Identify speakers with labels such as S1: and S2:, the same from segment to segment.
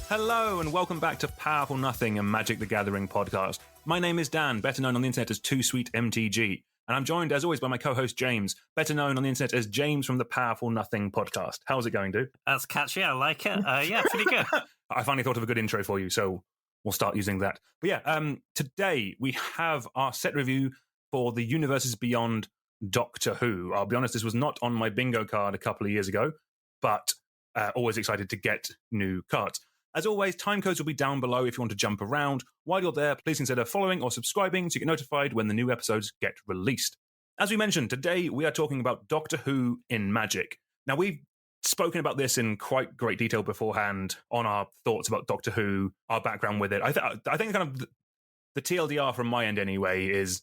S1: Hello and welcome back to Powerful Nothing, a Magic the Gathering podcast. My name is Dan, better known on the internet as Too Sweet MTG, and I'm joined as always by my co-host James, better known on the internet as James from the Powerful Nothing podcast. How's it going, dude?
S2: That's catchy, I like it. Yeah, pretty good.
S1: I finally thought of a good intro for you, so we'll start using that. But yeah, today we have our set review for the Universes Beyond Doctor Who. I'll be honest, this was not on my bingo card a couple of years ago, but always excited to get new cards. As always, time codes will be down below if you want to jump around. While you're there, please consider following or subscribing to get notified when the new episodes get released. As we mentioned, today we are talking about Doctor Who in Magic. Now, we've spoken about this in quite great detail beforehand on our thoughts about Doctor Who, our background with it. I think kind of the TLDR from my end anyway is,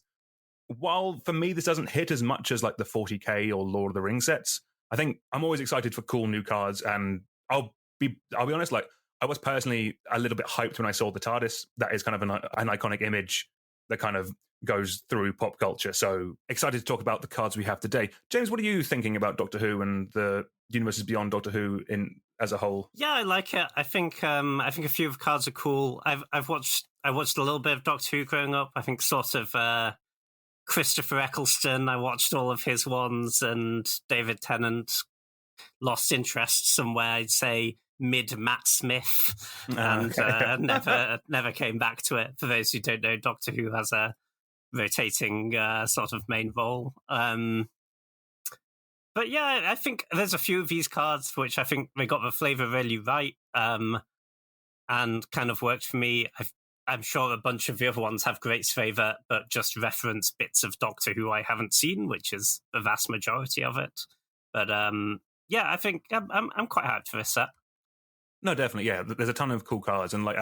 S1: while for me this doesn't hit as much as like the 40k or Lord of the Rings sets, I think I'm always excited for cool new cards, and I'll be honest, like, I was personally a little bit hyped when I saw the TARDIS. That is kind of an iconic image that kind of goes through pop culture. So excited to talk about the cards we have today. James, what are you thinking about Doctor Who and the Universes Beyond Doctor Who in as a whole?
S2: Yeah, I like it. I think a few of the cards are cool. I watched a little bit of Doctor Who growing up. I think sort of Christopher Eccleston. I watched all of his ones, and David Tennant lost interest somewhere, I'd say mid Matt Smith, and never came back to it. For those who don't know, Doctor Who has a rotating sort of main role. But yeah, I think there's a few of these cards which I think they got the flavour really right, and kind of worked for me. I'm sure a bunch of the other ones have great flavour, but just reference bits of Doctor Who I haven't seen, which is the vast majority of it. But yeah, I think I'm quite hyped for this set.
S1: No, definitely, yeah. There's a ton of cool cards, and like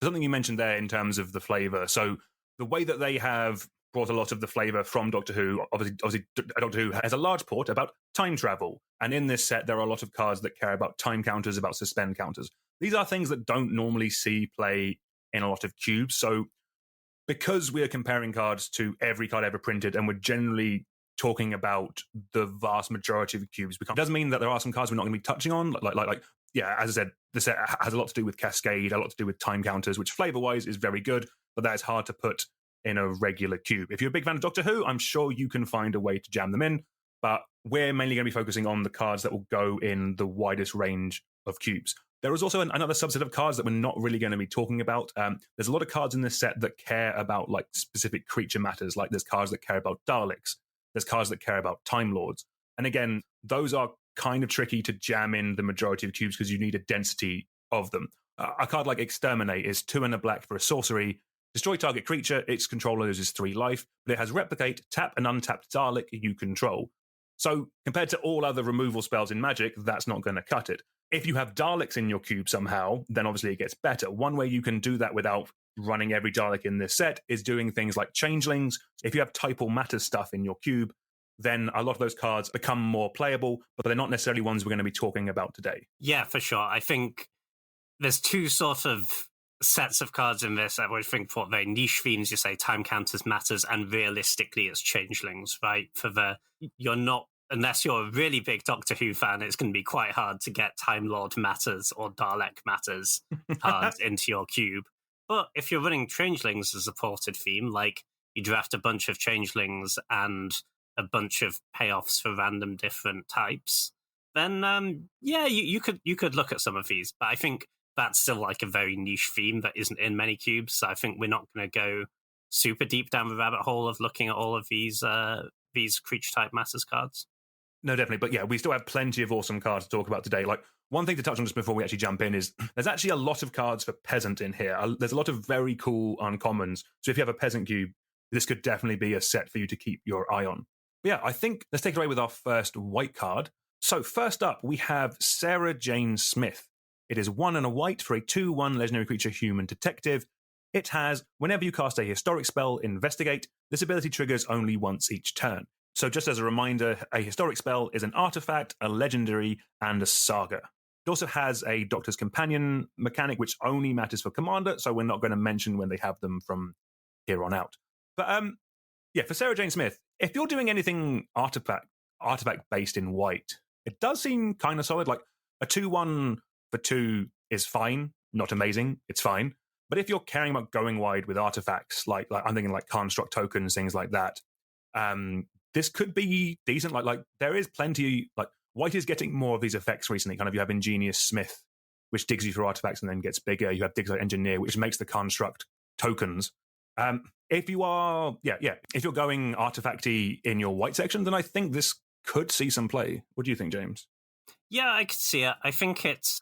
S1: something you mentioned there in terms of the flavour. So the way that they have brought a lot of the flavour from Doctor Who, obviously Doctor Who has a large port about time travel, and in this set there are a lot of cards that care about time counters, about suspend counters. These are things that don't normally see play in a lot of cubes. So because we are comparing cards to every card ever printed, and we're generally talking about the vast majority of the cubes, it doesn't mean that there are some cards we're not going to be touching on, like yeah, as I said, the set has a lot to do with Cascade, a lot to do with time counters, which flavor-wise is very good, but that is hard to put in a regular cube. If you're a big fan of Doctor Who, I'm sure you can find a way to jam them in, but we're mainly going to be focusing on the cards that will go in the widest range of cubes. There is also another subset of cards that we're not really going to be talking about. There's a lot of cards in this set that care about like specific creature matters, like there's cards that care about Daleks, there's cards that care about Time Lords. And again, those are kind of tricky to jam in the majority of cubes because you need a density of them. A card like Exterminate is 2 and a black for a sorcery. Destroy target creature, its controller loses 3 life, but it has Replicate, tap an untapped Dalek you control. So compared to all other removal spells in Magic, that's not going to cut it. If you have Daleks in your cube somehow, then obviously it gets better. One way you can do that without running every Dalek in this set is doing things like Changelings. If you have Typal Matter stuff in your cube, then a lot of those cards become more playable, but they're not necessarily ones we're going to be talking about today.
S2: Yeah, for sure. I think there's two sort of sets of cards in this I would think for very niche themes. You say time counters, matters, and realistically it's Changelings, right? You're not, unless you're a really big Doctor Who fan, it's going to be quite hard to get Time Lord Matters or Dalek Matters cards into your cube. But if you're running Changelings as a ported theme, like you draft a bunch of Changelings and a bunch of payoffs for random different types, then yeah, you could look at some of these. But I think that's still like a very niche theme that isn't in many cubes. So I think we're not going to go super deep down the rabbit hole of looking at all of these creature type masses cards.
S1: No, definitely. But yeah, we still have plenty of awesome cards to talk about today. Like, one thing to touch on just before we actually jump in is there's actually a lot of cards for Peasant in here. There's a lot of very cool uncommons. So if you have a Peasant cube, this could definitely be a set for you to keep your eye on. But yeah, I think let's take it away with our first white card. So first up, we have Sarah Jane Smith. It is 1 and a white for a 2/1 legendary creature human detective. It has, whenever you cast a historic spell, Investigate, this ability triggers only once each turn. So just as a reminder, a historic spell is an artifact, a legendary, and a saga. It also has a Doctor's Companion mechanic, which only matters for Commander, so we're not going to mention when they have them from here on out. But yeah, for Sarah Jane Smith, if you're doing anything artifact-based in white, it does seem kind of solid. Like, a 2/1 for 2 is fine. not amazing. It's fine. But if you're caring about going wide with artifacts, like I'm thinking like construct tokens, things like that, this could be decent. Like there is plenty. Like White is getting more of these effects recently. Kind of you have Ingenious Smith, which digs you through artifacts and then gets bigger. You have Digs like Engineer, which makes the construct tokens. If you are, if you're going artifacty in your White section, then I think this could see some play. What do you think, James?
S2: Yeah, I could see it. I think it's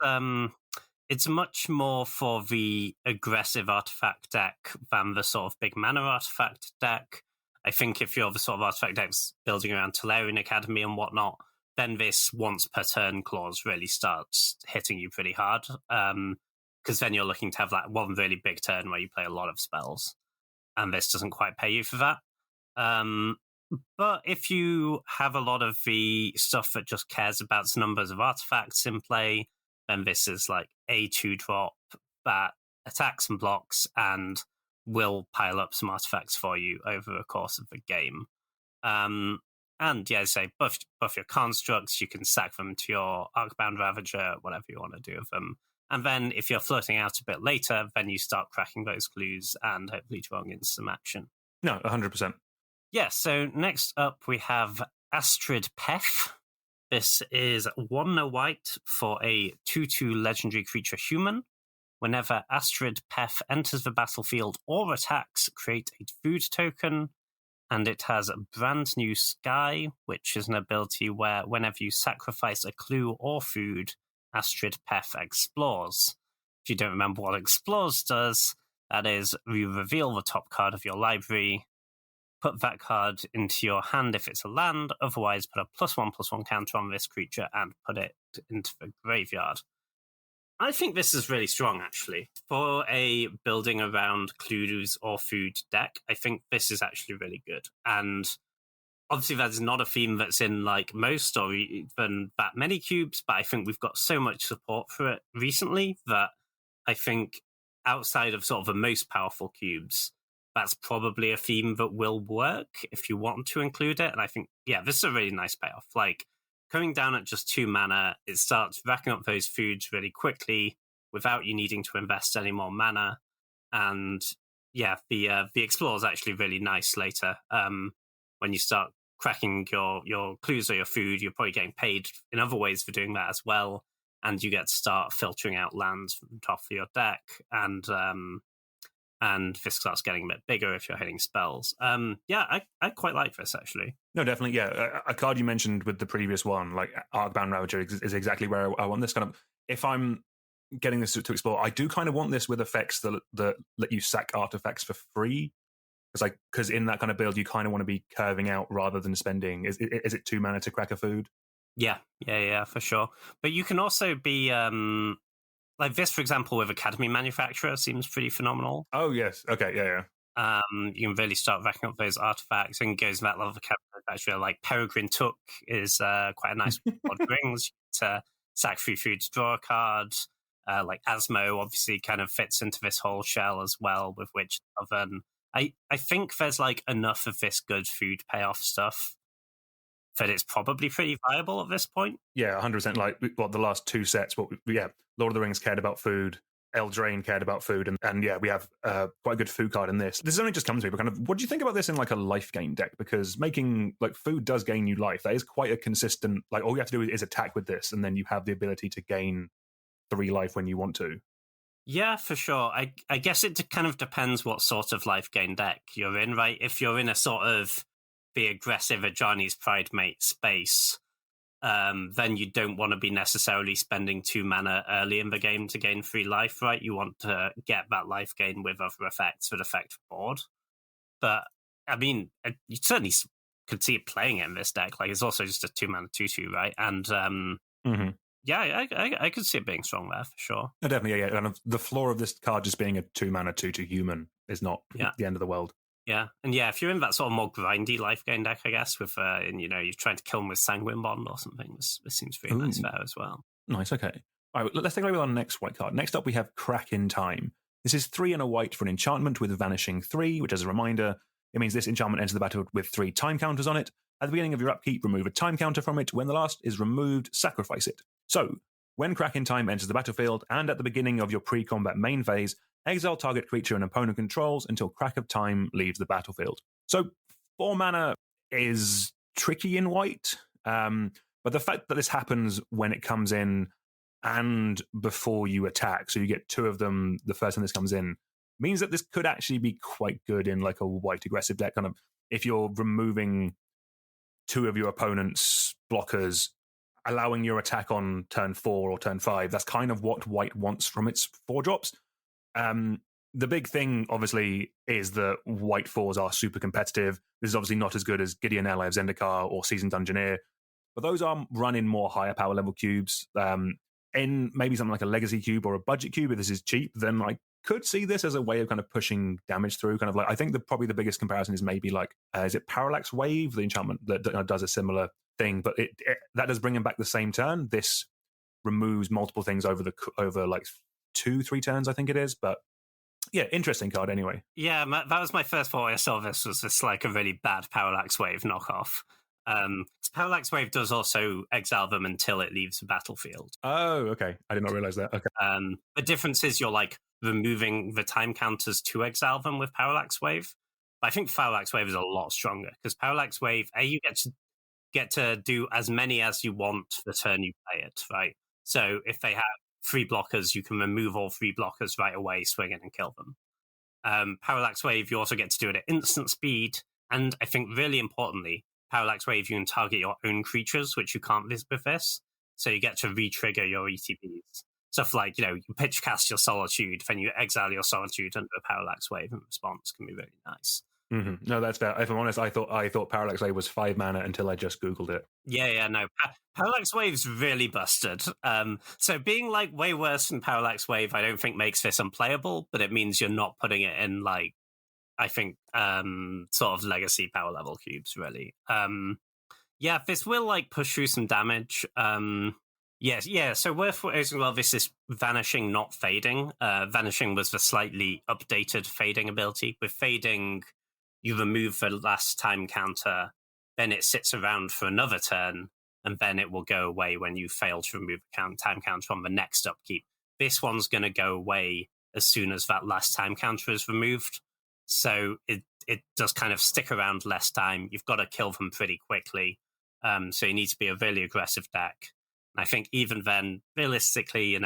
S2: much more for the aggressive artifact deck than the sort of big mana artifact deck. I think if you're the sort of artifact decks building around Tolarian Academy and whatnot, then this once per turn clause really starts hitting you pretty hard. Because then you're looking to have like one really big turn where you play a lot of spells, and this doesn't quite pay you for that. But if you have a lot of the stuff that just cares about numbers of artifacts in play, then this is like a 2-drop that attacks and blocks and will pile up some artifacts for you over the course of the game. And yeah, say buff your constructs, you can sack them to your Arcbound Ravager, whatever you want to do with them. And then if you're floating out a bit later, then you start cracking those clues and hopefully drawing in some action.
S1: No, 100%.
S2: Yeah, so next up we have Astrid Pef. This is 1 white for a 2/2 legendary creature human. Whenever Astrid Pef enters the battlefield or attacks, create a food token. And it has Brand New Sky, which is an ability where whenever you sacrifice a clue or food, Astrid Pef explores. If you don't remember what explores does, that is, you reveal the top card of your library, put that card into your hand if it's a land, otherwise put a +1/+1 counter on this creature and put it into the graveyard. I think this is really strong, actually. For a building around clues or food deck, I think this is actually really good. And obviously that's not a theme that's in like most or even that many cubes, but I think we've got so much support for it recently that I think outside of sort of the most powerful cubes, that's probably a theme that will work if you want to include it. And I think, yeah, this is a really nice payoff. Like, coming down at just 2 mana, it starts racking up those foods really quickly without you needing to invest any more mana. And yeah, the Explore is actually really nice later. When you start cracking your clues or your food, you're probably getting paid in other ways for doing that as well. And you get to start filtering out lands from the top of your deck. And this starts getting a bit bigger if you're hitting spells. Yeah, I quite like this, actually.
S1: No, definitely, yeah. A card you mentioned with the previous one, like Arcbound Ravager, is exactly where I want this kind of... If I'm getting this to explore, I do kind of want this with effects that let you sack artifacts for free. Because in that kind of build, you kind of want to be curving out rather than spending... Is it 2 mana to crack a food?
S2: Yeah, for sure. But you can also be... like this, for example, with Academy Manufacturer seems pretty phenomenal.
S1: Oh, yes. Okay, yeah.
S2: You can really start racking up those artifacts and goes to that level of Academy Manufacturer. Like Peregrine Took is quite a nice odd rings to sack 3 food to draw a card. Like Asmo obviously kind of fits into this whole shell as well, with Witch Oven. I think there's like enough of this good food payoff stuff that it's probably pretty viable at this point.
S1: Yeah, 100%. Like, the last 2 sets, Lord of the Rings cared about food, Eldraine cared about food, and yeah, we have quite a good food card in this. This has only just come to me, but kind of, what do you think about this in like a life gain deck? Because making, like, food does gain you life. That is quite a consistent, like, all you have to do is attack with this, and then you have the ability to gain 3 life when you want to.
S2: Yeah, for sure. I guess it kind of depends what sort of life gain deck you're in, right? If you're in a sort of the aggressive Ajani's Pridemate space, then you don't want to be necessarily spending 2 mana early in the game to gain 3 life, right? You want to get that life gain with other effects that affect the board. But, I mean, you certainly could see it playing it in this deck. Like, it's also just a 2 mana 2/2, right? And, yeah, I could see it being strong there, for sure.
S1: No, definitely, yeah. Kind of the floor of this card just being a 2 mana 2/2 human is not the end of the world.
S2: Yeah, and yeah, if you're in that sort of more grindy life gain deck, I guess, with and you're trying to kill them with Sanguine Bond or something, this seems pretty nice there as well.
S1: Nice, okay. All right, let's take a look at our next white card. Next up, we have Crack in Time. This is 3 and a white for an enchantment with Vanishing 3, which, as a reminder, it means this enchantment enters the battle with 3 time counters on it. At the beginning of your upkeep, remove a time counter from it. When the last is removed, sacrifice it. So, When Kraken time enters the battlefield and at the beginning of your pre-combat main phase, exile target creature an opponent controls until Crack of Time leaves the battlefield. So 4 mana is tricky in white, but the fact that this happens when it comes in and before you attack, so you get 2 of them the first time this comes in, means that this could actually be quite good in like a white aggressive deck. Kind of if you're removing 2 of your opponent's blockers, allowing your attack on turn 4 or turn 5, that's kind of what white wants from its 4-drops. The big thing, obviously, is that white 4s are super competitive. This is obviously not as good as Gideon Ally of Zendikar or Seasoned Dungeoneer, but those are running more higher power level cubes. In maybe something like a Legacy cube or a budget cube, if this is cheap, then I could see this as a way of kind of pushing damage through. Kind of like, I think probably the biggest comparison is maybe like, is it Parallax Wave, the enchantment that does a similar thing, but that does bring him back the same turn. This removes multiple things over like 2-3 turns, I think it is. But yeah, interesting card anyway.
S2: Yeah, that was my first thought I saw this, was this like a really bad Parallax Wave knockoff. Parallax Wave does also exile them until it leaves the battlefield.
S1: Oh, okay. I did not realize that. Okay.
S2: The difference is you're like removing the time counters to exile them with Parallax Wave. But I think Parallax Wave is a lot stronger because Parallax Wave, you get to do as many as you want the turn you play it, right? So if they have 3 blockers, you can remove all 3 blockers right away, swing in and kill them. Parallax Wave, you also get to do it at instant speed, and I think really importantly, Parallax Wave, you can target your own creatures, which you can't with this. So you get to re-trigger your ETBs. Stuff like, you pitch cast your Solitude, then you exile your Solitude under a Parallax Wave in response can be really nice.
S1: Mm-hmm. No, that's fair. If I'm honest, I thought Parallax Wave was 5 mana until I just Googled it.
S2: Yeah, no. Parallax Wave's really busted. So being like way worse than Parallax Wave, I don't think makes this unplayable, but it means you're not putting it in like, I think, sort of legacy power level cubes, really. Yeah, this will like push through some damage. Yes. So worth noting, well, this is Vanishing, not Fading. Vanishing was the slightly updated Fading ability. With Fading, you remove the last time counter, then it sits around for another turn, and then it will go away when you fail to remove a time counter on the next upkeep. This one's going to go away as soon as that last time counter is removed. So it does kind of stick around less time. You've got to kill them pretty quickly. So you need to be a really aggressive deck. And I think even then, realistically,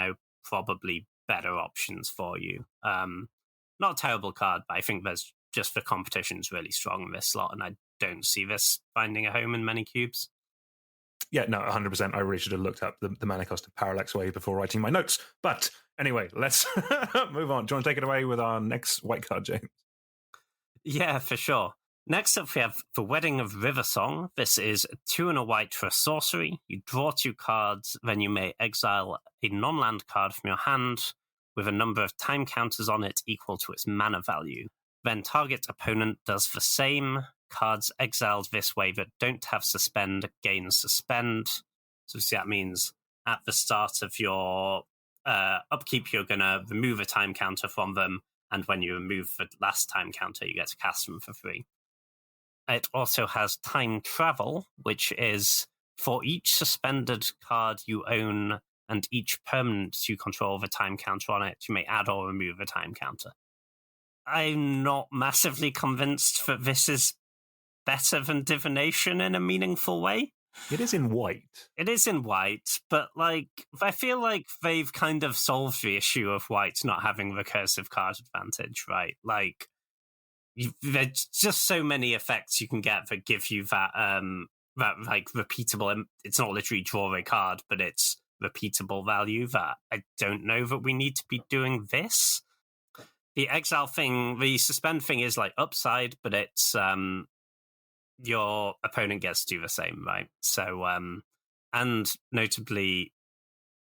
S2: probably better options for you. Not a terrible card, but I think there's just the competition's really strong in this slot, and I don't see this finding a home in many cubes.
S1: Yeah, no, 100%. I really should have looked up the mana cost of Parallax Wave before writing my notes. But anyway, let's move on. Do you want to take it away with our next white card, James?
S2: Yeah, for sure. Next up, we have The Wedding of Riversong. This is 2 and a white for a sorcery. You draw 2 cards, then you may exile a non-land card from your hand with a number of time counters on it equal to its mana value. Then target opponent does the same. Cards exiled this way that don't have suspend gain suspend. So see, that means at the start of your upkeep, you're going to remove a time counter from them, and when you remove the last time counter, you get to cast them for free. It also has time travel, which is for each suspended card you own and each permanent you control the time counter on it, you may add or remove a time counter. I'm not massively convinced that this is better than divination in a meaningful way.
S1: It is in white.
S2: It is in white, but like I feel like they've kind of solved the issue of white not having recursive card advantage, right? Like there's just so many effects you can get that give you that like repeatable. It's not literally draw a card, but it's repeatable value that I don't know that we need to be doing this. The exile thing, the suspend thing is like upside, but it's your opponent gets to do the same, right? So, and notably,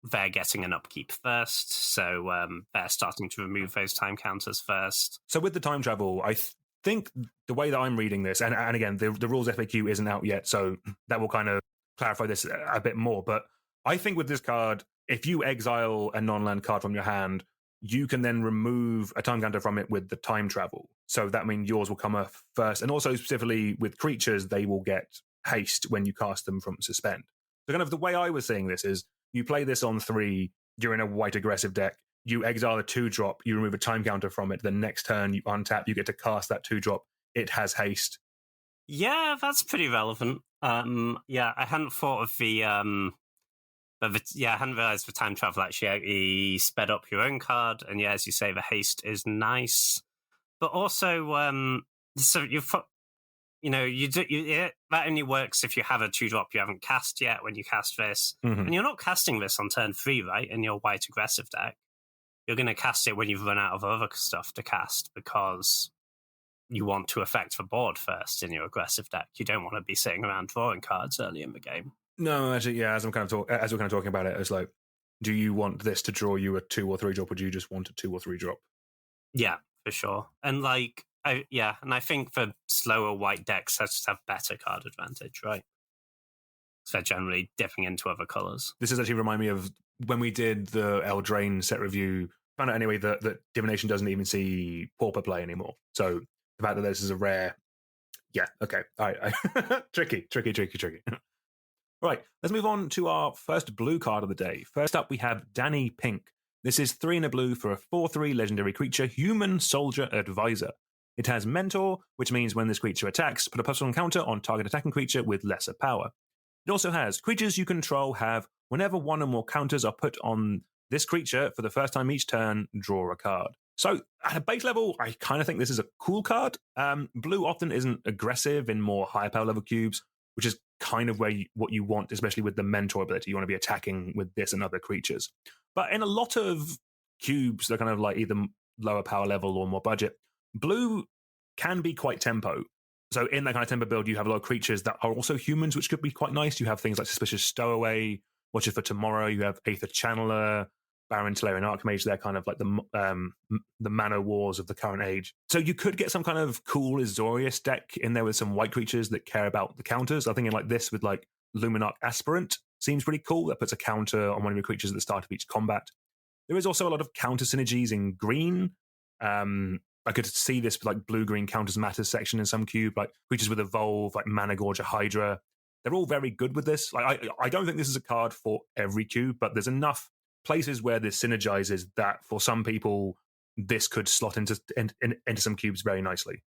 S2: they're getting an upkeep first, so they're starting to remove those time counters first.
S1: So with the time travel, I think the way that I'm reading this, and again, the rules FAQ isn't out yet, so that will kind of clarify this a bit more, but I think with this card, if you exile a non-land card from your hand, you can then remove a time counter from it with the time travel. So that means yours will come up first. And also specifically with creatures, they will get haste when you cast them from suspend. So kind of the way I was saying this is you play this on 3, you're in a white aggressive deck, you exile a 2-drop, you remove a time counter from it, the next turn you untap, you get to cast that 2-drop, it has haste.
S2: Yeah, that's pretty relevant. Yeah, I hadn't thought of the I hadn't realized the time travel actually sped up your own card, and yeah, as you say, the haste is nice, but also so that only works if you have a 2-drop you haven't cast yet when you cast this, and you're not casting this on turn 3, right? In your white aggressive deck, you're going to cast it when you've run out of other stuff to cast because you want to affect the board first in your aggressive deck. You don't want to be sitting around drawing cards early in the game.
S1: No, actually, yeah. As we're kind of talking about it, it's like, do you want this to draw you a 2 or 3 drop, or do you just want a 2 or 3 drop?
S2: Yeah, for sure. And I think for slower white decks, they just have better card advantage, right? So they're generally dipping into other colors.
S1: This is actually remind me of when we did the Eldraine set review. Found out anyway that Divination doesn't even see Pauper play anymore. So the fact that this is a rare, yeah, okay, all right, tricky. Right, let's move on to our first blue card of the day. First up, we have Danny Pink. This is 3 in a blue for a 4/3 legendary creature, Human Soldier Advisor. It has Mentor, which means when this creature attacks, put a +1 counter on target attacking creature with lesser power. It also has creatures you control have, whenever 1 or more counters are put on this creature for the first time each turn, draw a card. So at a base level, I kind of think this is a cool card. Blue often isn't aggressive in more higher power level cubes, which is kind of what you want, especially with the Mentor ability. You want to be attacking with this and other creatures. But in a lot of cubes, they're kind of like either lower power level or more budget, blue can be quite tempo. So in that kind of tempo build, you have a lot of creatures that are also humans, which could be quite nice. You have things like Suspicious Stowaway, Watcher for Tomorrow. You have Aether Channeler, Baron Talarian Archmage. They're kind of like the mana wars of the current age. So you could get some kind of cool Azorius deck in there with some white creatures that care about the counters. I'm thinking like this with like Luminarch Aspirant seems pretty cool. That puts a counter on one of your creatures at the start of each combat. There is also a lot of counter synergies in green. I could see this with like blue-green counters matters section in some cube, like creatures with Evolve, like Mana Gorge or Hydra. They're all very good with this. Like I don't think this is a card for every cube, but there's enough places where this synergizes that for some people, this could slot into some cubes very nicely.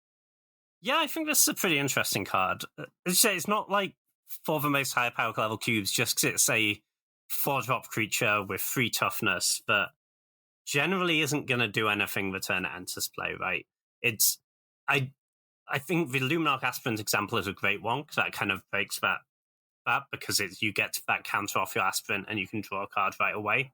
S2: Yeah, I think this is a pretty interesting card. As you say, it's not like for the most high power level cubes, just because it's a 4-drop creature with 3 toughness, but generally isn't going to do anything the turn it enters play, right? I think the Luminarch Aspirant example is a great one, because that kind of breaks that because you get that counter off your Aspirant and you can draw a card right away.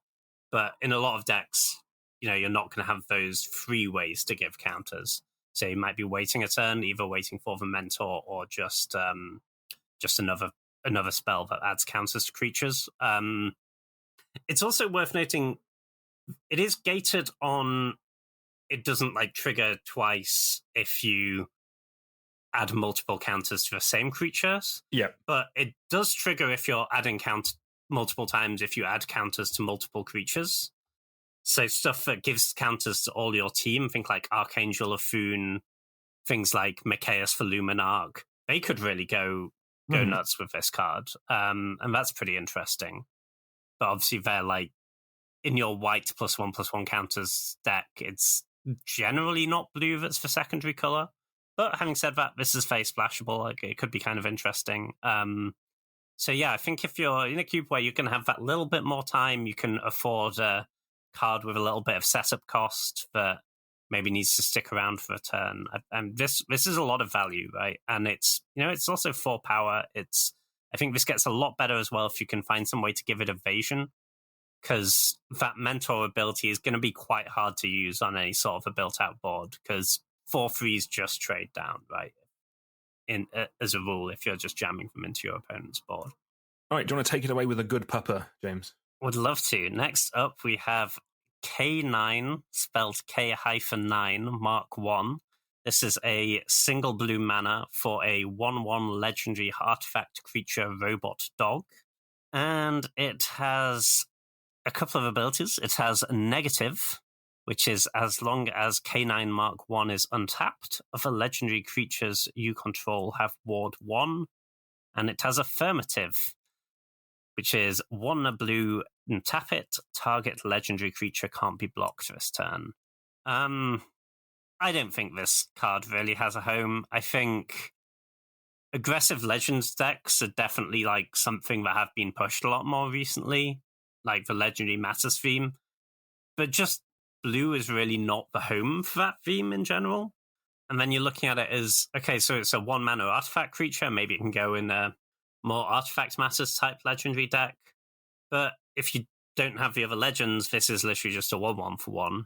S2: But in a lot of decks, you're not going to have those 3 ways to give counters. So you might be waiting a turn, either waiting for the Mentor or just another spell that adds counters to creatures. It's also worth noting it is gated on it doesn't trigger twice if you add multiple counters to the same creatures.
S1: Yeah.
S2: But it does trigger if you're adding multiple times if you add counters to multiple creatures. So stuff that gives counters to all your team, think like Archangel of Foon, things like Micaeus for Luminarch, they could really go nuts with this card. And that's pretty interesting. But obviously they're in your white +1/+1 counters deck, it's generally not blue that's for secondary color. But having said that, this is face splashable. It could be kind of interesting. So yeah, I think if you're in a cube where you can have that little bit more time, you can afford a card with a little bit of setup cost that maybe needs to stick around for a turn. And this is a lot of value, right? And it's also 4 power. I think this gets a lot better as well if you can find some way to give it evasion, because that Mentor ability is going to be quite hard to use on any sort of a built-out board, because 4/3s just trade down, right? As a rule, if you're just jamming them into your opponent's board.
S1: All right, do you want to take it away with a good pupper, James?
S2: Would love to. Next up, we have K9, spelled K-9, Mark 1. This is a single blue mana for a 1/1 legendary artifact creature robot dog. And it has a couple of abilities. It has negative, which is as long as K9 Mark 1 is untapped, other legendary creatures you control have ward 1. And it has affirmative, which is 1 blue, tap it, target legendary creature can't be blocked this turn. I don't think this card really has a home. I think aggressive Legends decks are definitely like something that have been pushed a lot more recently, like the Legendary Matters theme. But just blue is really not the home for that theme in general. And then you're looking at it as, okay, so it's a 1-mana artifact creature. Maybe it can go in a more Artifact Matters type Legendary deck. But if you don't have the other legends, this is literally just a 1/1 for 1.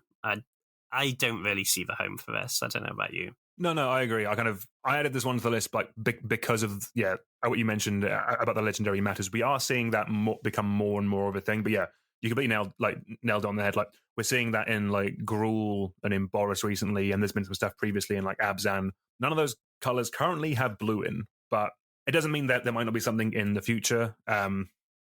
S2: I don't really see the home for this. I don't know about you.
S1: No, I agree. I added this one to the list, like because of what you mentioned about the Legendary Matters. We are seeing that become more and more of a thing. But yeah, you completely nailed it on the head. Like we're seeing that in like Gruul and in Boris recently, and there's been some stuff previously in like Abzan. None of those colors currently have blue in, but it doesn't mean that there might not be something in the future.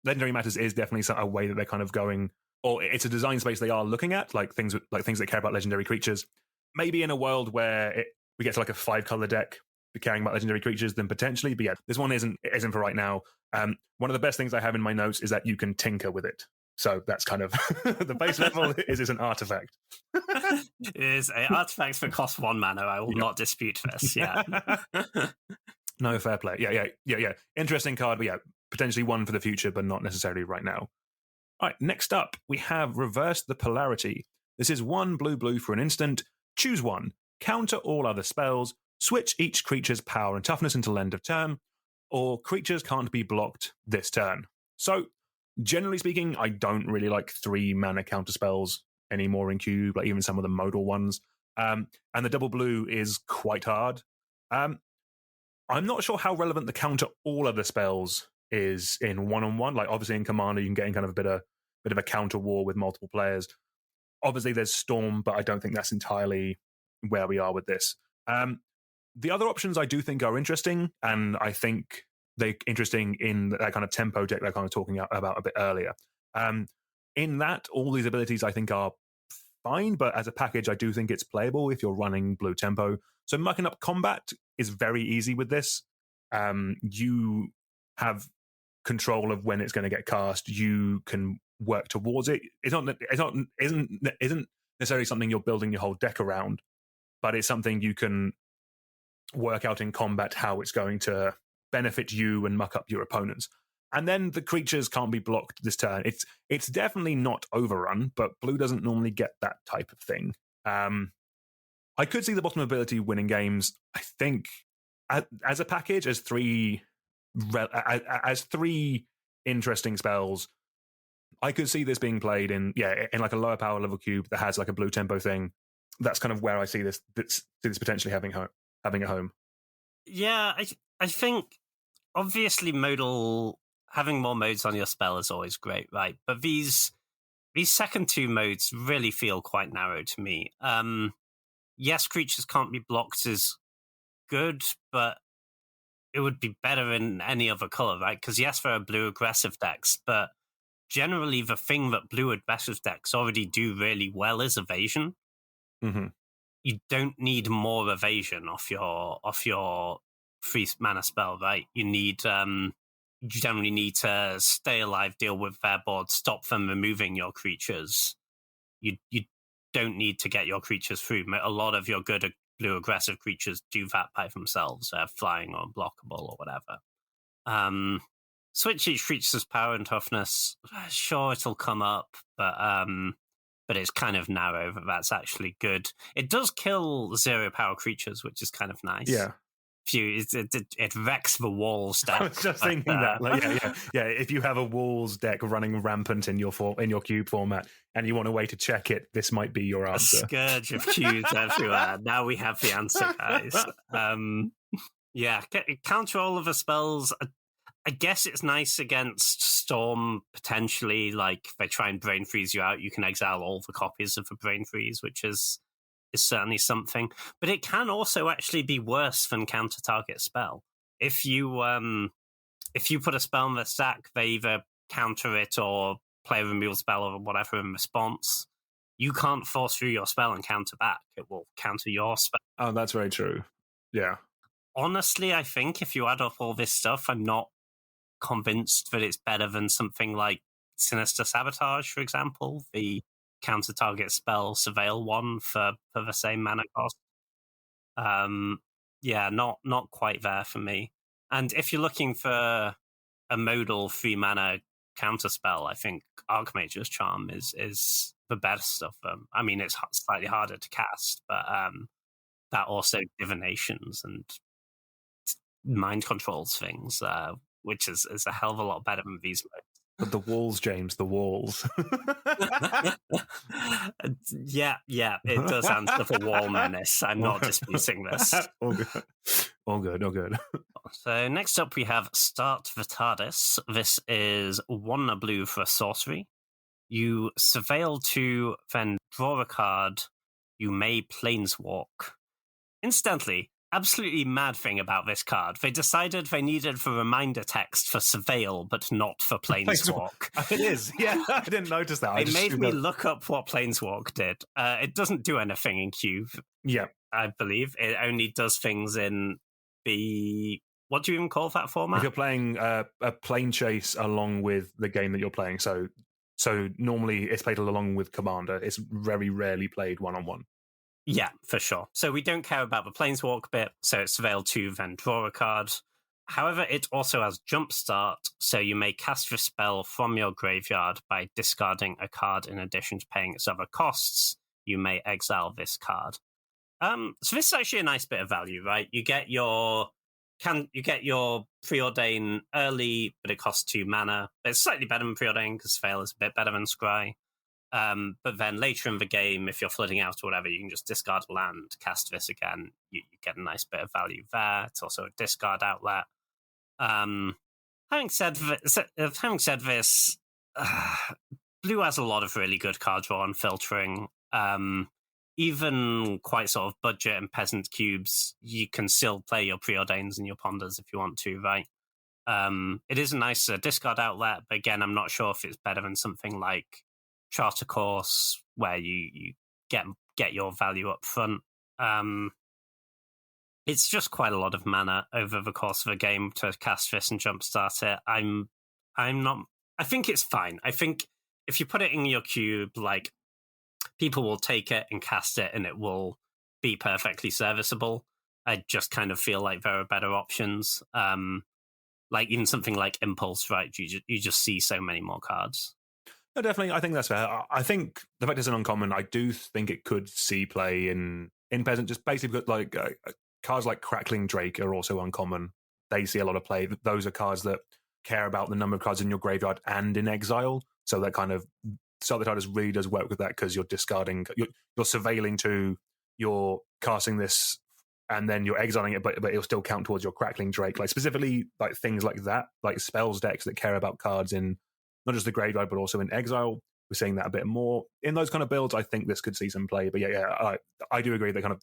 S1: Legendary Matters is definitely a way that they're kind of going, or it's a design space they are looking at, like things that care about legendary creatures. Maybe in a world where we get to like a 5-color deck caring about legendary creatures, then potentially. But yeah, this one isn't for right now. One of the best things I have in my notes is that you can tinker with it. So that's kind of the base level is an artifact.
S2: It is an artifact that costs 1 mana. I will not dispute this. Yeah.
S1: No, fair play. Yeah. Interesting card, but yeah, potentially one for the future, but not necessarily right now. All right, next up, we have Reverse the Polarity. This is 1 blue for an instant. Choose one. Counter all other spells. Switch each creature's power and toughness until end of turn, or creatures can't be blocked this turn. So, generally speaking, I don't really like 3-mana counter spells anymore in Cube, like even some of the modal ones. And the double blue is quite hard. I'm not sure how relevant the counter all other spells is in 1-on-1. Like obviously in Commander, you can get in kind of a bit of a counter war with multiple players. Obviously there's Storm, but I don't think that's entirely where we are with this. The other options I do think are interesting, and I think they're interesting in that kind of tempo deck that I kind of talking about a bit earlier. In that, all these abilities I think are fine, but as a package, I do think it's playable if you're running blue tempo. So mucking up combat is very easy with this. You have control of when it's going to get cast. You can work towards it. Isn't necessarily something you're building your whole deck around, but it's something you can work out in combat how it's going to benefit you and muck up your opponents. And then the creatures can't be blocked this turn. It's definitely not overrun, but blue doesn't normally get that type of thing. I could see the bottom ability winning games. I think as a package, as three interesting spells, I could see this being played in like a lower power level cube that has like a blue tempo thing. That's kind of where I see this potentially having a home.
S2: Yeah, I think obviously having more modes on your spell is always great, right? But these second 2 modes really feel quite narrow to me. Yes, creatures can't be blocked is good, but it would be better in any other color, right? Because yes, there are blue aggressive decks, but generally the thing that blue aggressive decks already do really well is evasion.
S1: Mm-hmm.
S2: You don't need more evasion off your 3-mana spell, right? You generally need to stay alive, deal with their board, stop them removing your creatures. You don't need to get your creatures through. A lot of your good blue aggressive creatures do that by themselves, flying or unblockable or whatever. Switch each creature's power and toughness. Sure, it'll come up, but it's kind of narrow that's actually good. It does kill 0 power creatures, which is kind of nice.
S1: Yeah.
S2: It wrecks the walls deck.
S1: I was just thinking that. Like, yeah. If you have a walls deck running rampant in your cube format, and you want a way to check it, this might be your answer.
S2: A scourge of cubes everywhere. Now we have the answer, guys. Counter all of the spells. I guess it's nice against Storm, potentially. Like, if they try and brain freeze you out, you can exile all the copies of the brain freeze, which is certainly something. But it can also actually be worse than counter target spell. If you put a spell in the stack, they either counter it or play a removal spell or whatever in response. You can't force through your spell and counter back. It will counter your spell.
S1: Oh, that's very true. Yeah.
S2: Honestly, I think if you add up all this stuff, I'm not convinced that it's better than something like Sinister Sabotage, for example, the counter-target spell Surveil 1 for the same mana cost. Yeah, not quite there for me. And if you're looking for a modal 3-mana counterspell, I think Archmage's Charm is the best of them. I mean, it's slightly harder to cast, but that also divinations and mind controls things, which is a hell of a lot better than these modes.
S1: But the walls, James, the walls.
S2: Yeah, it does answer for wall menace. I'm not disputing this.
S1: All good.
S2: So next up we have Start the TARDIS. This is 1 blue for a sorcery. You surveil 2, then draw a card. You may planeswalk. Incidentally, absolutely mad thing about this card. They decided they needed the reminder text for surveil, but not for planeswalk.
S1: It is, yeah. I didn't notice that.
S2: They made me look up what planeswalk did. It doesn't do anything in Cube.
S1: Yeah.
S2: I believe. It only does things in the... What do you even call that format?
S1: If you're playing a plane chase along with the game that you're playing, so normally it's played along with Commander. It's very rarely played one-on-one.
S2: Yeah, for sure. So we don't care about the planeswalk bit, so it's surveil 2, then draw a card. However, it also has Jumpstart, so you may cast the spell from your graveyard by discarding a card in addition to paying its other costs. You may exile this card. So this is actually a nice bit of value, right? You get your Preordain early, but it costs 2 mana. It's slightly better than Preordain because Veil is a bit better than Scry. But then later in the game, if you're flooding out or whatever, you can just discard a land, cast this again. You get a nice bit of value there. It's also a discard outlet. Having said this, blue has a lot of really good card draw and filtering. Even quite sort of budget and peasant cubes, you can still play your Preordains and your Ponders if you want to, right? It is a nice discard outlet, but again, I'm not sure if it's better than something like Charter Course, where you get your value up front. It's just quite a lot of mana over the course of a game to cast this and jumpstart it. I think it's fine. I think if you put it in your cube, like, people will take it and cast it and it will be perfectly serviceable. I just kind of feel like there are better options. Like even something like Impulse, right? You just see so many more cards.
S1: No, definitely. I think that's fair. I think the fact it's an uncommon, I do think it could see play in Peasant, just basically because like cards like Crackling Drake are also uncommon. They see a lot of play. Those are cards that care about the number of cards in your graveyard and in exile. So that kind of Start the TARDIS really does work with that because you're discarding, you're surveilling to, you're casting this, and then you're exiling it, but it'll still count towards your Crackling Drake. Like specifically, like things like that, like spells decks that care about cards in not just the graveyard but also in exile. We're seeing that a bit more in those kind of builds. I think this could see some play, but I do agree that kind of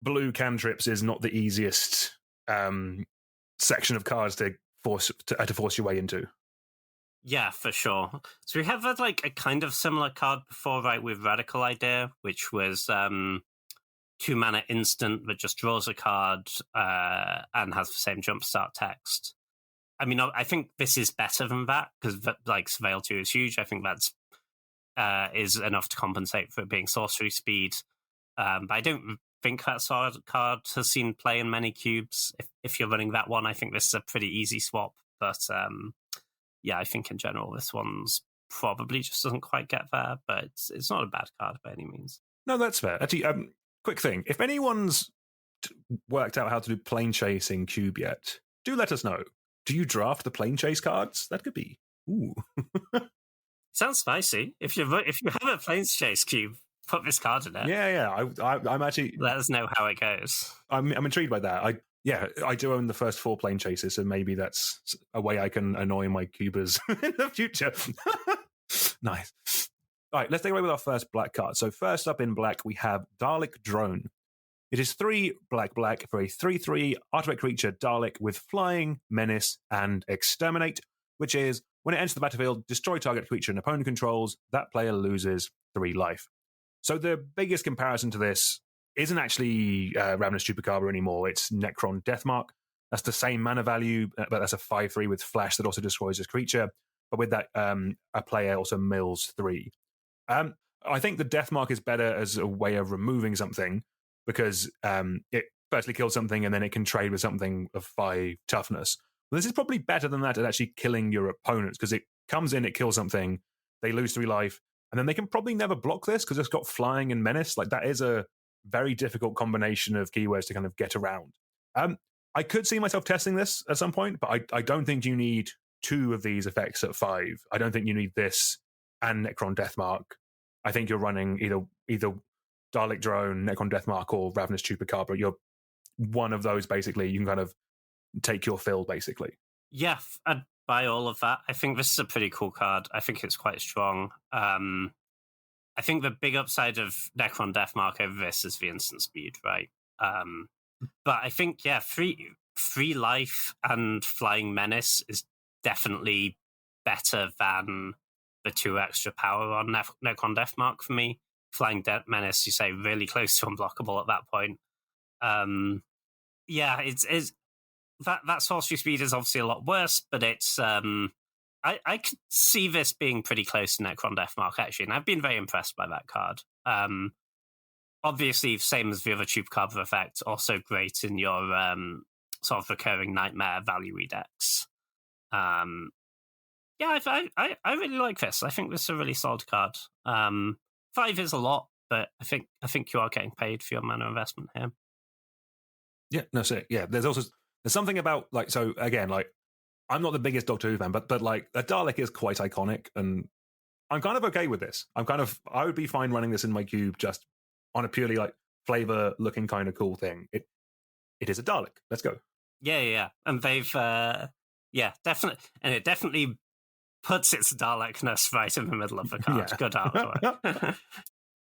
S1: blue cantrips is not the easiest section of cards to force your way into.
S2: Yeah, for sure. So we have had like a kind of similar card before, right, with Radical Idea, which was 2 mana instant that just draws a card and has the same jumpstart text. I mean, I think this is better than that because like Surveil 2 is huge. I think that's is enough to compensate for it being sorcery speed. But I don't think that card has seen play in many cubes. If you're running that one, I think this is a pretty easy swap. But yeah, I think in general this one's probably just doesn't quite get there, but it's not a bad card by any means.
S1: No, that's fair. Actually, quick thing. If anyone's worked out how to do plane chase in Cube yet, do let us know. Do you draft the plane chase cards? That could be. Ooh.
S2: Sounds spicy. If you have a plane chase cube, put this card in it.
S1: Yeah. I'm actually...
S2: Let us know how it goes.
S1: I'm intrigued by that. I do own the first 4 plane chases, so maybe that's a way I can annoy my cubers in the future. Nice. All right, let's take away with our first black card. So first up in black, we have Dalek Drone. It is 3 black for a 3/3 artifact creature Dalek with Flying, Menace, and Exterminate, which is, when it enters the battlefield, destroy target creature an opponent controls. That player loses 3 life. So the biggest comparison to this isn't actually Ravenous Chupacabra anymore. It's Necron Deathmark. That's the same mana value, but that's a 5/3 with Flash that also destroys this creature. but with that, a player also mills 3. I think the death mark is better as a way of removing something because it firstly kills something and then it can trade with something of 5 toughness. Well, this is probably better than that at actually killing your opponents because it comes in, it kills something, they lose 3 life, and then they can probably never block this because it's got flying and menace. Like, that is a very difficult combination of keywords to kind of get around. I could see myself testing this at some point, but I don't think you need 2 of these effects at 5. I don't think you need this and Necron Deathmark. I think you're running either Dalek Drone, Necron Deathmark, or Ravenous Chupacabra. You're one of those, basically. You can kind of take your fill, basically.
S2: Yeah, I'd buy all of that. I think this is a pretty cool card. I think it's quite strong. I think the big upside of Necron Deathmark over this is the instant speed, right? But I think, yeah, free life and Flying Menace is definitely better than the 2 extra power on Necron Deathmark for me. Flying Menace, you say, really close to unblockable at that point. Yeah, it's that sorcery speed is obviously a lot worse, but it's I could see this being pretty close to Necron Deathmark, actually, and I've been very impressed by that card. Obviously, same as the other Chupacabra effect, also great in your sort of recurring Nightmare value decks. Yeah, I really like this. I think this is a really solid card. 5 is a lot, but I think you are getting paid for your mana investment here.
S1: Yeah, no, so yeah, there's something about, like, so again, like, I'm not the biggest Doctor Who fan, but like, a Dalek is quite iconic, and I'm kind of okay with this. I would be fine running this in my cube just on a purely like flavor looking kind of cool thing. It is a Dalek. Let's go.
S2: Yeah, and they've definitely, and it definitely puts its Dalekness right in the middle of the card. Yeah. Good artwork.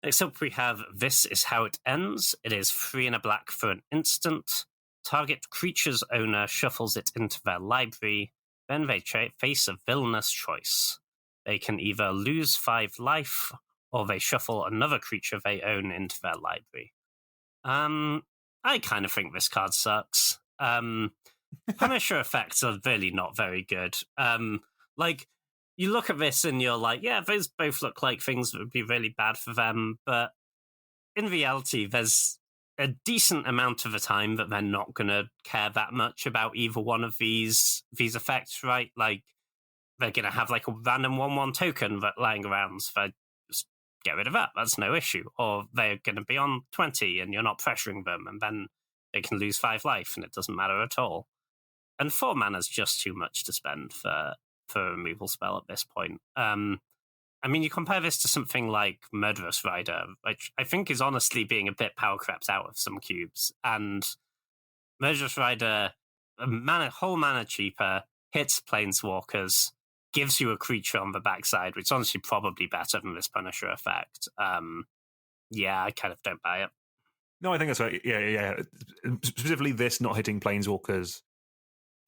S2: Next up, we have This Is How It Ends. It is 3 and a black for an instant. Target creature's owner shuffles it into their library. Then they face a villainous choice. They can either lose 5 life, or they shuffle another creature they own into their library. I kind of think this card sucks. Punisher effects are really not very good. Like, you look at this and you're like, yeah, those both look like things that would be really bad for them, but in reality, there's a decent amount of the time that they're not going to care that much about either one of these effects, right? Like, they're going to have like a random 1/1 token that lying around, so just get rid of that. That's no issue. Or they're going to be on 20 and you're not pressuring them, and then they can lose 5 life and it doesn't matter at all. And 4 mana is just too much to spend for a removal spell at this point. I mean, you compare this to something like Murderous Rider, which I think is honestly being a bit power crept out of some cubes. And Murderous Rider, whole mana cheaper, hits Planeswalkers, gives you a creature on the backside, which is honestly probably better than this Punisher effect. Yeah, I kind of don't buy it.
S1: No, I think that's right. Yeah. Specifically, this not hitting Planeswalkers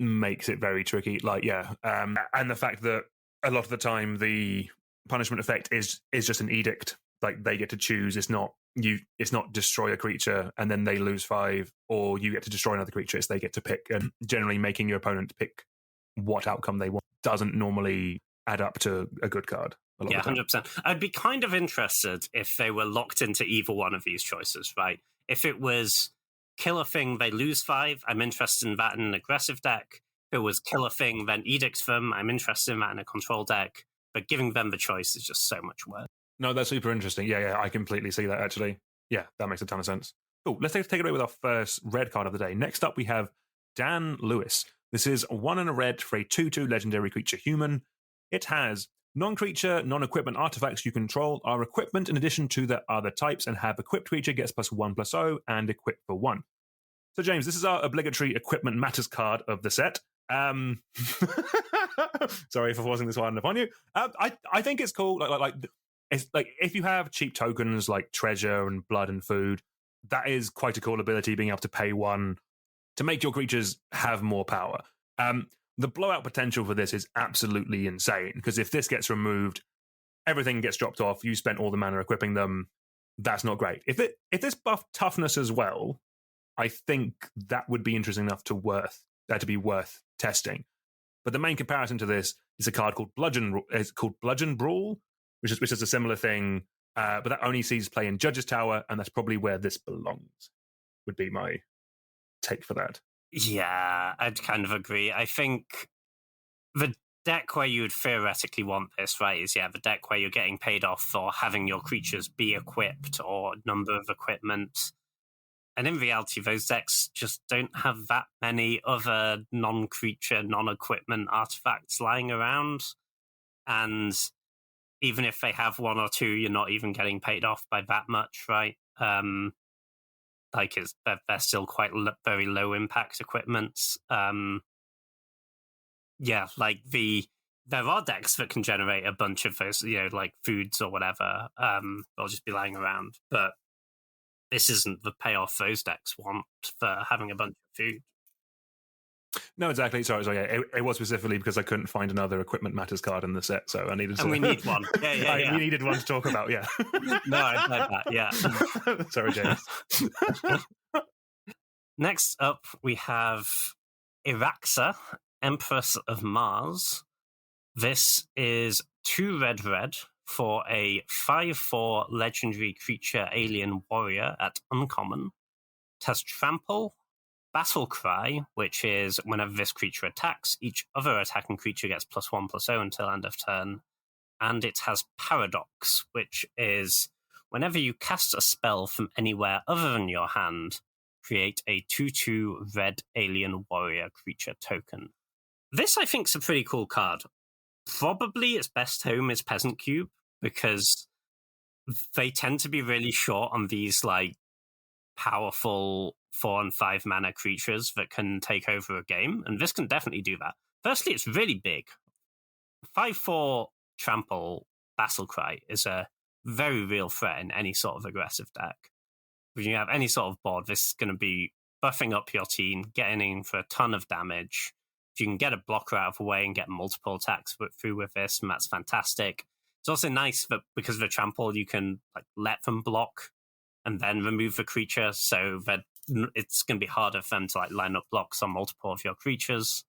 S1: makes it very tricky. Like, yeah, and the fact that a lot of the time the punishment effect is just an edict. Like, they get to choose. It's not destroy a creature and then they lose 5, or you get to destroy another creature. It's they get to pick, and generally making your opponent pick what outcome they want doesn't normally add up to a good card.
S2: Yeah, 100%. I'd be kind of interested if they were locked into either one of these choices, right? If it was kill a thing, they lose 5, I'm interested in that in an aggressive deck. If it was kill a thing, then edict them, I'm interested in that in a control deck. But giving them the choice is just so much worse.
S1: No, that's super interesting. Yeah, I completely see that, actually. Yeah, that makes a ton of sense. Cool, let's take it away with our first red card of the day. Next up, we have Dan Lewis. This is 1 and a red for a 2/2 legendary creature human. It has non-creature, non-equipment artifacts you control are equipment in addition to the other types, and have equipped creature gets +1/+0 and equip for 1. So, James, this is our obligatory Equipment Matters card of the set. Sorry for forcing this one upon you. I think it's cool. It's like, if you have cheap tokens like treasure and blood and food, that is quite a cool ability, being able to pay 1 to make your creatures have more power. The blowout potential for this is absolutely insane, because if this gets removed, everything gets dropped off. You spent all the mana equipping them. That's not great. If this buff toughness as well, I think that would be interesting enough to be worth testing. But the main comparison to this is a card called Bludgeon Brawl, which is a similar thing, but that only sees play in Judge's Tower, and that's probably where this belongs, would be my take for that.
S2: Yeah, I'd kind of agree. I think the deck where you would theoretically want this, right, is the deck where you're getting paid off for having your creatures be equipped or number of equipment. And in reality, those decks just don't have that many other non-creature, non-equipment artifacts lying around. And even if they have one or two, you're not even getting paid off by that much, right? They're still quite very low impact equipments. There are decks that can generate a bunch of those, like foods or whatever. They'll just be lying around, but this isn't the payoff those decks want for having a bunch of food.
S1: No, exactly. Sorry. Yeah, it was specifically because I couldn't find another Equipment Matters card in the set, so I needed to...
S2: And we need one. Yeah.
S1: We needed one to talk about, yeah.
S2: No, I heard that, yeah.
S1: Sorry, James.
S2: Next up, we have Iraxa, Empress of Mars. This is 2 red for a 5/4 legendary creature alien warrior at uncommon. It has Trample, Battle Cry, which is whenever this creature attacks, each other attacking creature gets +1/+0 until end of turn. And it has Paradox, which is whenever you cast a spell from anywhere other than your hand, create a 2/2 red alien warrior creature token. This, I think, is a pretty cool card. Probably its best home is Peasant Cube, because they tend to be really short on these powerful 4 and 5 mana creatures that can take over a game, and this can definitely do that. Firstly, it's really big. 5/4 Trample Battlecry is a very real threat in any sort of aggressive deck. When you have any sort of board, this is going to be buffing up your team, getting in for a ton of damage. If you can get a blocker out of the way and get multiple attacks through with this, and that's fantastic. It's also nice that because of the Trample, you can let them block and then remove the creature, so that it's going to be harder for them to line up blocks on multiple of your creatures.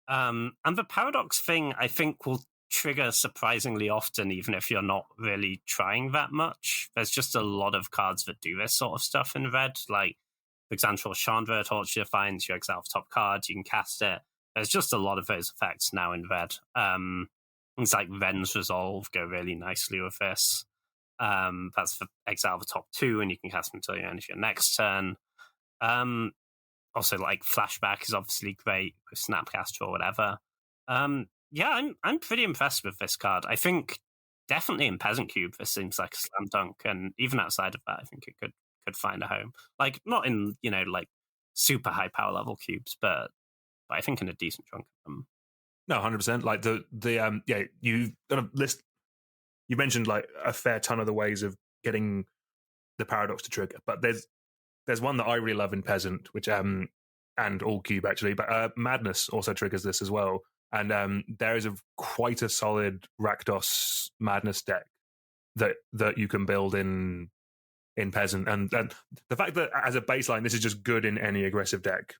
S2: And the Paradox thing, I think, will trigger surprisingly often, even if you're not really trying that much. There's just a lot of cards that do this sort of stuff in red, for example, Chandra, Torture Defiance, you exile the top card, you can cast it. There's just a lot of those effects now in red. Things like Ren's Resolve go really nicely with this. That's for exile the top 2, and you can cast them until you end your next turn. Also, Flashback is obviously great with Snapcaster or whatever. Yeah, I'm pretty impressed with this card. I think definitely in Peasant Cube, this seems like a slam dunk, and even outside of that, I think it could find a home. Not in super high power level cubes, but I think in a decent chunk of them.
S1: No, 100%. You've got a list. You mentioned a fair ton of the ways of getting the Paradox to trigger, but there's one that I really love in Peasant, which and all cube actually, but Madness also triggers this as well. And there is quite a solid Rakdos Madness deck that you can build in Peasant, and the fact that as a baseline this is just good in any aggressive deck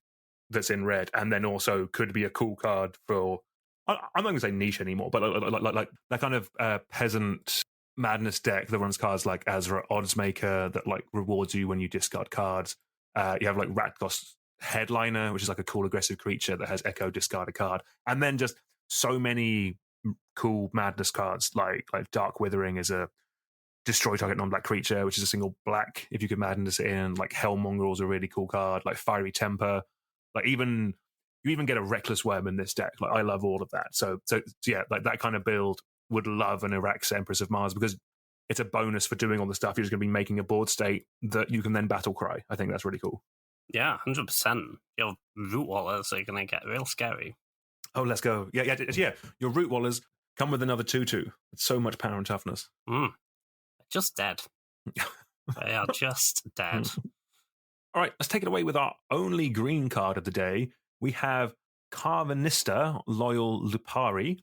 S1: that's in red, and then also could be a cool card for, I'm not going to say niche anymore, but like that kind of Peasant Madness deck that runs cards like Azra Oddsmaker that rewards you when you discard cards. You have Rakdos Headliner, which is a cool aggressive creature that has Echo, discard a card, and then just so many cool Madness cards like Dark Withering is a destroy target non-black creature, which is a single black if you could Madness it in. Hellmonger is a really cool card, Fiery Temper. You even get a Reckless Worm in this deck. I love all of that. So yeah, that kind of build would love an Iraxa Empress of Mars, because it's a bonus for doing all the stuff. You're just going to be making a board state that you can then battle cry. I think that's really cool. Yeah,
S2: 100%. Your Root Wallers are going to get real scary.
S1: Oh, let's go. Yeah. Your Root Wallers come with another 2/2. It's so much power and toughness.
S2: Just dead. They are just dead.
S1: All right, let's take it away with our only green card of the day. We have Carvanista, Loyal Lupari.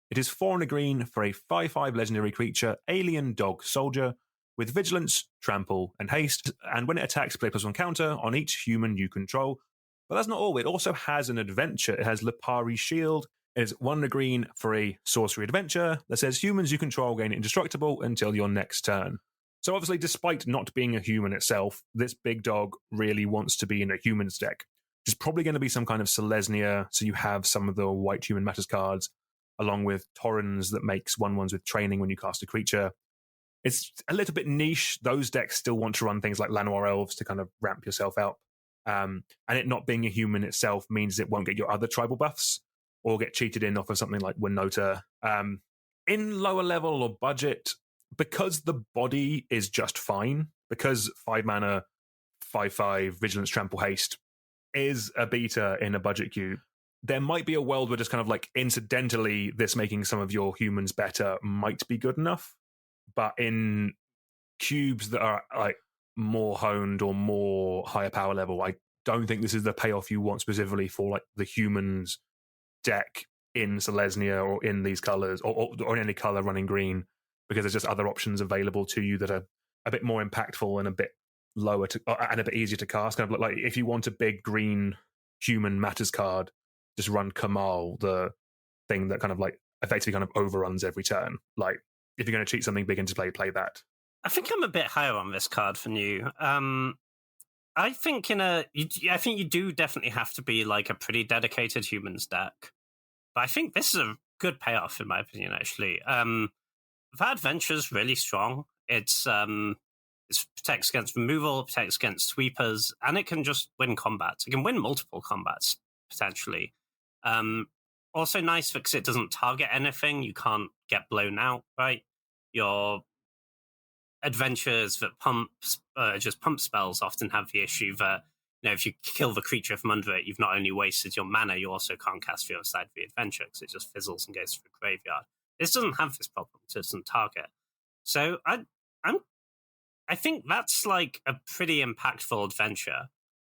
S1: It is 4 and a green for a 5/5 legendary creature, alien dog soldier, with vigilance, trample, and haste. And when it attacks, play +1 counter on each human you control. But that's not all. It also has an adventure. It has Lupari Shield. It's 1 and a green for a sorcery adventure that says humans you control gain indestructible until your next turn. So obviously, despite not being a human itself, this big dog really wants to be in a human's deck. There's probably going to be some kind of Selesnya, so you have some of the white human matters cards, along with Torrens that makes 1/1s with training when you cast a creature. It's a little bit niche. Those decks still want to run things like Llanowar Elves to kind of ramp yourself out. And it not being a human itself means it won't get your other tribal buffs or get cheated in off of something like Winota. In lower level or budget, because the body is just fine, because 5 mana, 5/5, Vigilance, Trample, Haste is a beta in a budget cube, there might be a world where just kind of like incidentally this making some of your humans better might be good enough. But in cubes that are like more honed or more higher power level, I don't think this is the payoff you want specifically for like the humans deck in Selesnya or in these colors or in any color running green, because there's just other options available to you that are a bit more impactful and a bit lower to and a bit easier to cast. Kind of like if you want a big green human matters card, just run Kamal, the thing that kind of like effectively kind of overruns every turn. Like if you're going to cheat something big into play that.
S2: I think I'm a bit higher on this card than you. I think I think you do definitely have to be like a pretty dedicated humans deck. But I think this is a good payoff in my opinion, actually. That adventure's really strong. It protects against removal, it protects against sweepers, and it can just win combats. It can win multiple combats, potentially. Also nice because it doesn't target anything. You can't get blown out, right? Your adventures that just pump spells often have the issue that, you know, if you kill the creature from under it, you've not only wasted your mana, you also can't cast the other side of the adventure because it just fizzles and goes to the graveyard. This doesn't have this problem. It doesn't target. So I think that's like a pretty impactful adventure.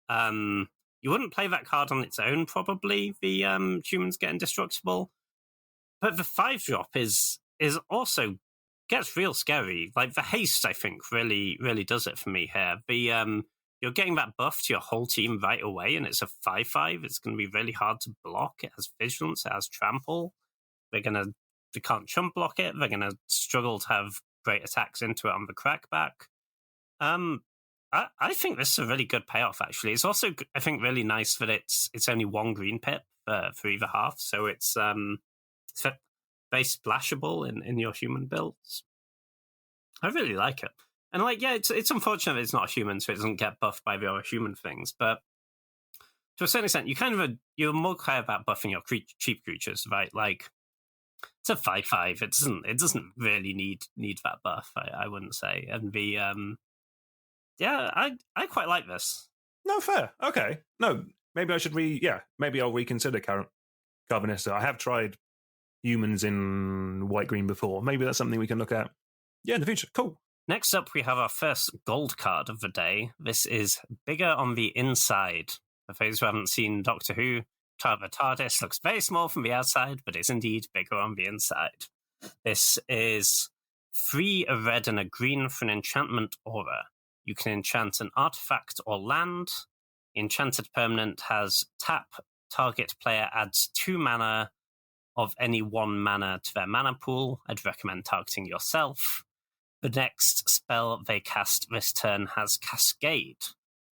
S2: You wouldn't play that card on its own, probably, the humans get indestructible. But the 5-drop is also gets real scary. Like the haste, I think, really, really does it for me here. The you're getting that buff to your whole team right away, and it's a 5/5. It's going to be really hard to block. It has vigilance, it has trample. They can't chump block it. They're gonna struggle to have great attacks into it on the crackback. I think this is a really good payoff, actually. It's also, I think, really nice that it's only 1 green pip for either half, so it's very splashable in your human builds. I really like it. And like, yeah, it's unfortunate that it's not a human, so it doesn't get buffed by the other human things, but to a certain extent, you're more clear about buffing your cheap creatures, right? Like, it's a 5/5. It doesn't really need that buff, I wouldn't say. And I quite like this.
S1: No, fair. Okay. No, maybe I should maybe I'll reconsider Carvanista. I have tried humans in white-green before. Maybe that's something we can look at. Yeah, in the future. Cool.
S2: Next up, we have our first gold card of the day. This is Bigger on the Inside. For those who haven't seen Doctor Who, the TARDIS looks very small from the outside, but is indeed bigger on the inside. This is 3 a red and a green for an enchantment aura. You can enchant an artifact or land. The enchanted permanent has tap, target player adds 2 mana of any 1 mana to their mana pool. I'd recommend targeting yourself. The next spell they cast this turn has Cascade,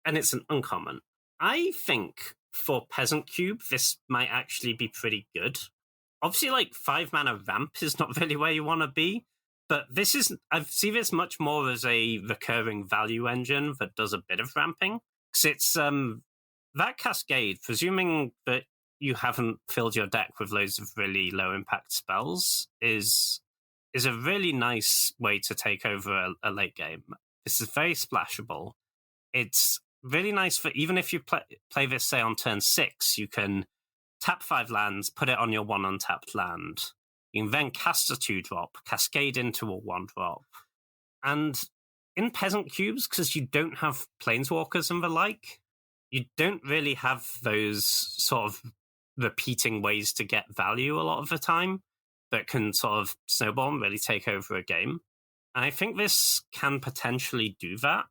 S2: and it's an uncommon. I think for Peasant Cube, this might actually be pretty good. Obviously, like 5 mana ramp is not really where you want to be, but I see this much more as a recurring value engine that does a bit of ramping. Because it's that Cascade, presuming that you haven't filled your deck with loads of really low impact spells, is a really nice way to take over a late game. This is very splashable. It's really nice for even if you play this, say, on turn 6, you can tap 5 lands, put it on your 1 untapped land. You can then cast a 2-drop, cascade into a 1-drop. And in Peasant Cubes, because you don't have Planeswalkers and the like, you don't really have those sort of repeating ways to get value a lot of the time that can sort of snowball and really take over a game. And I think this can potentially do that.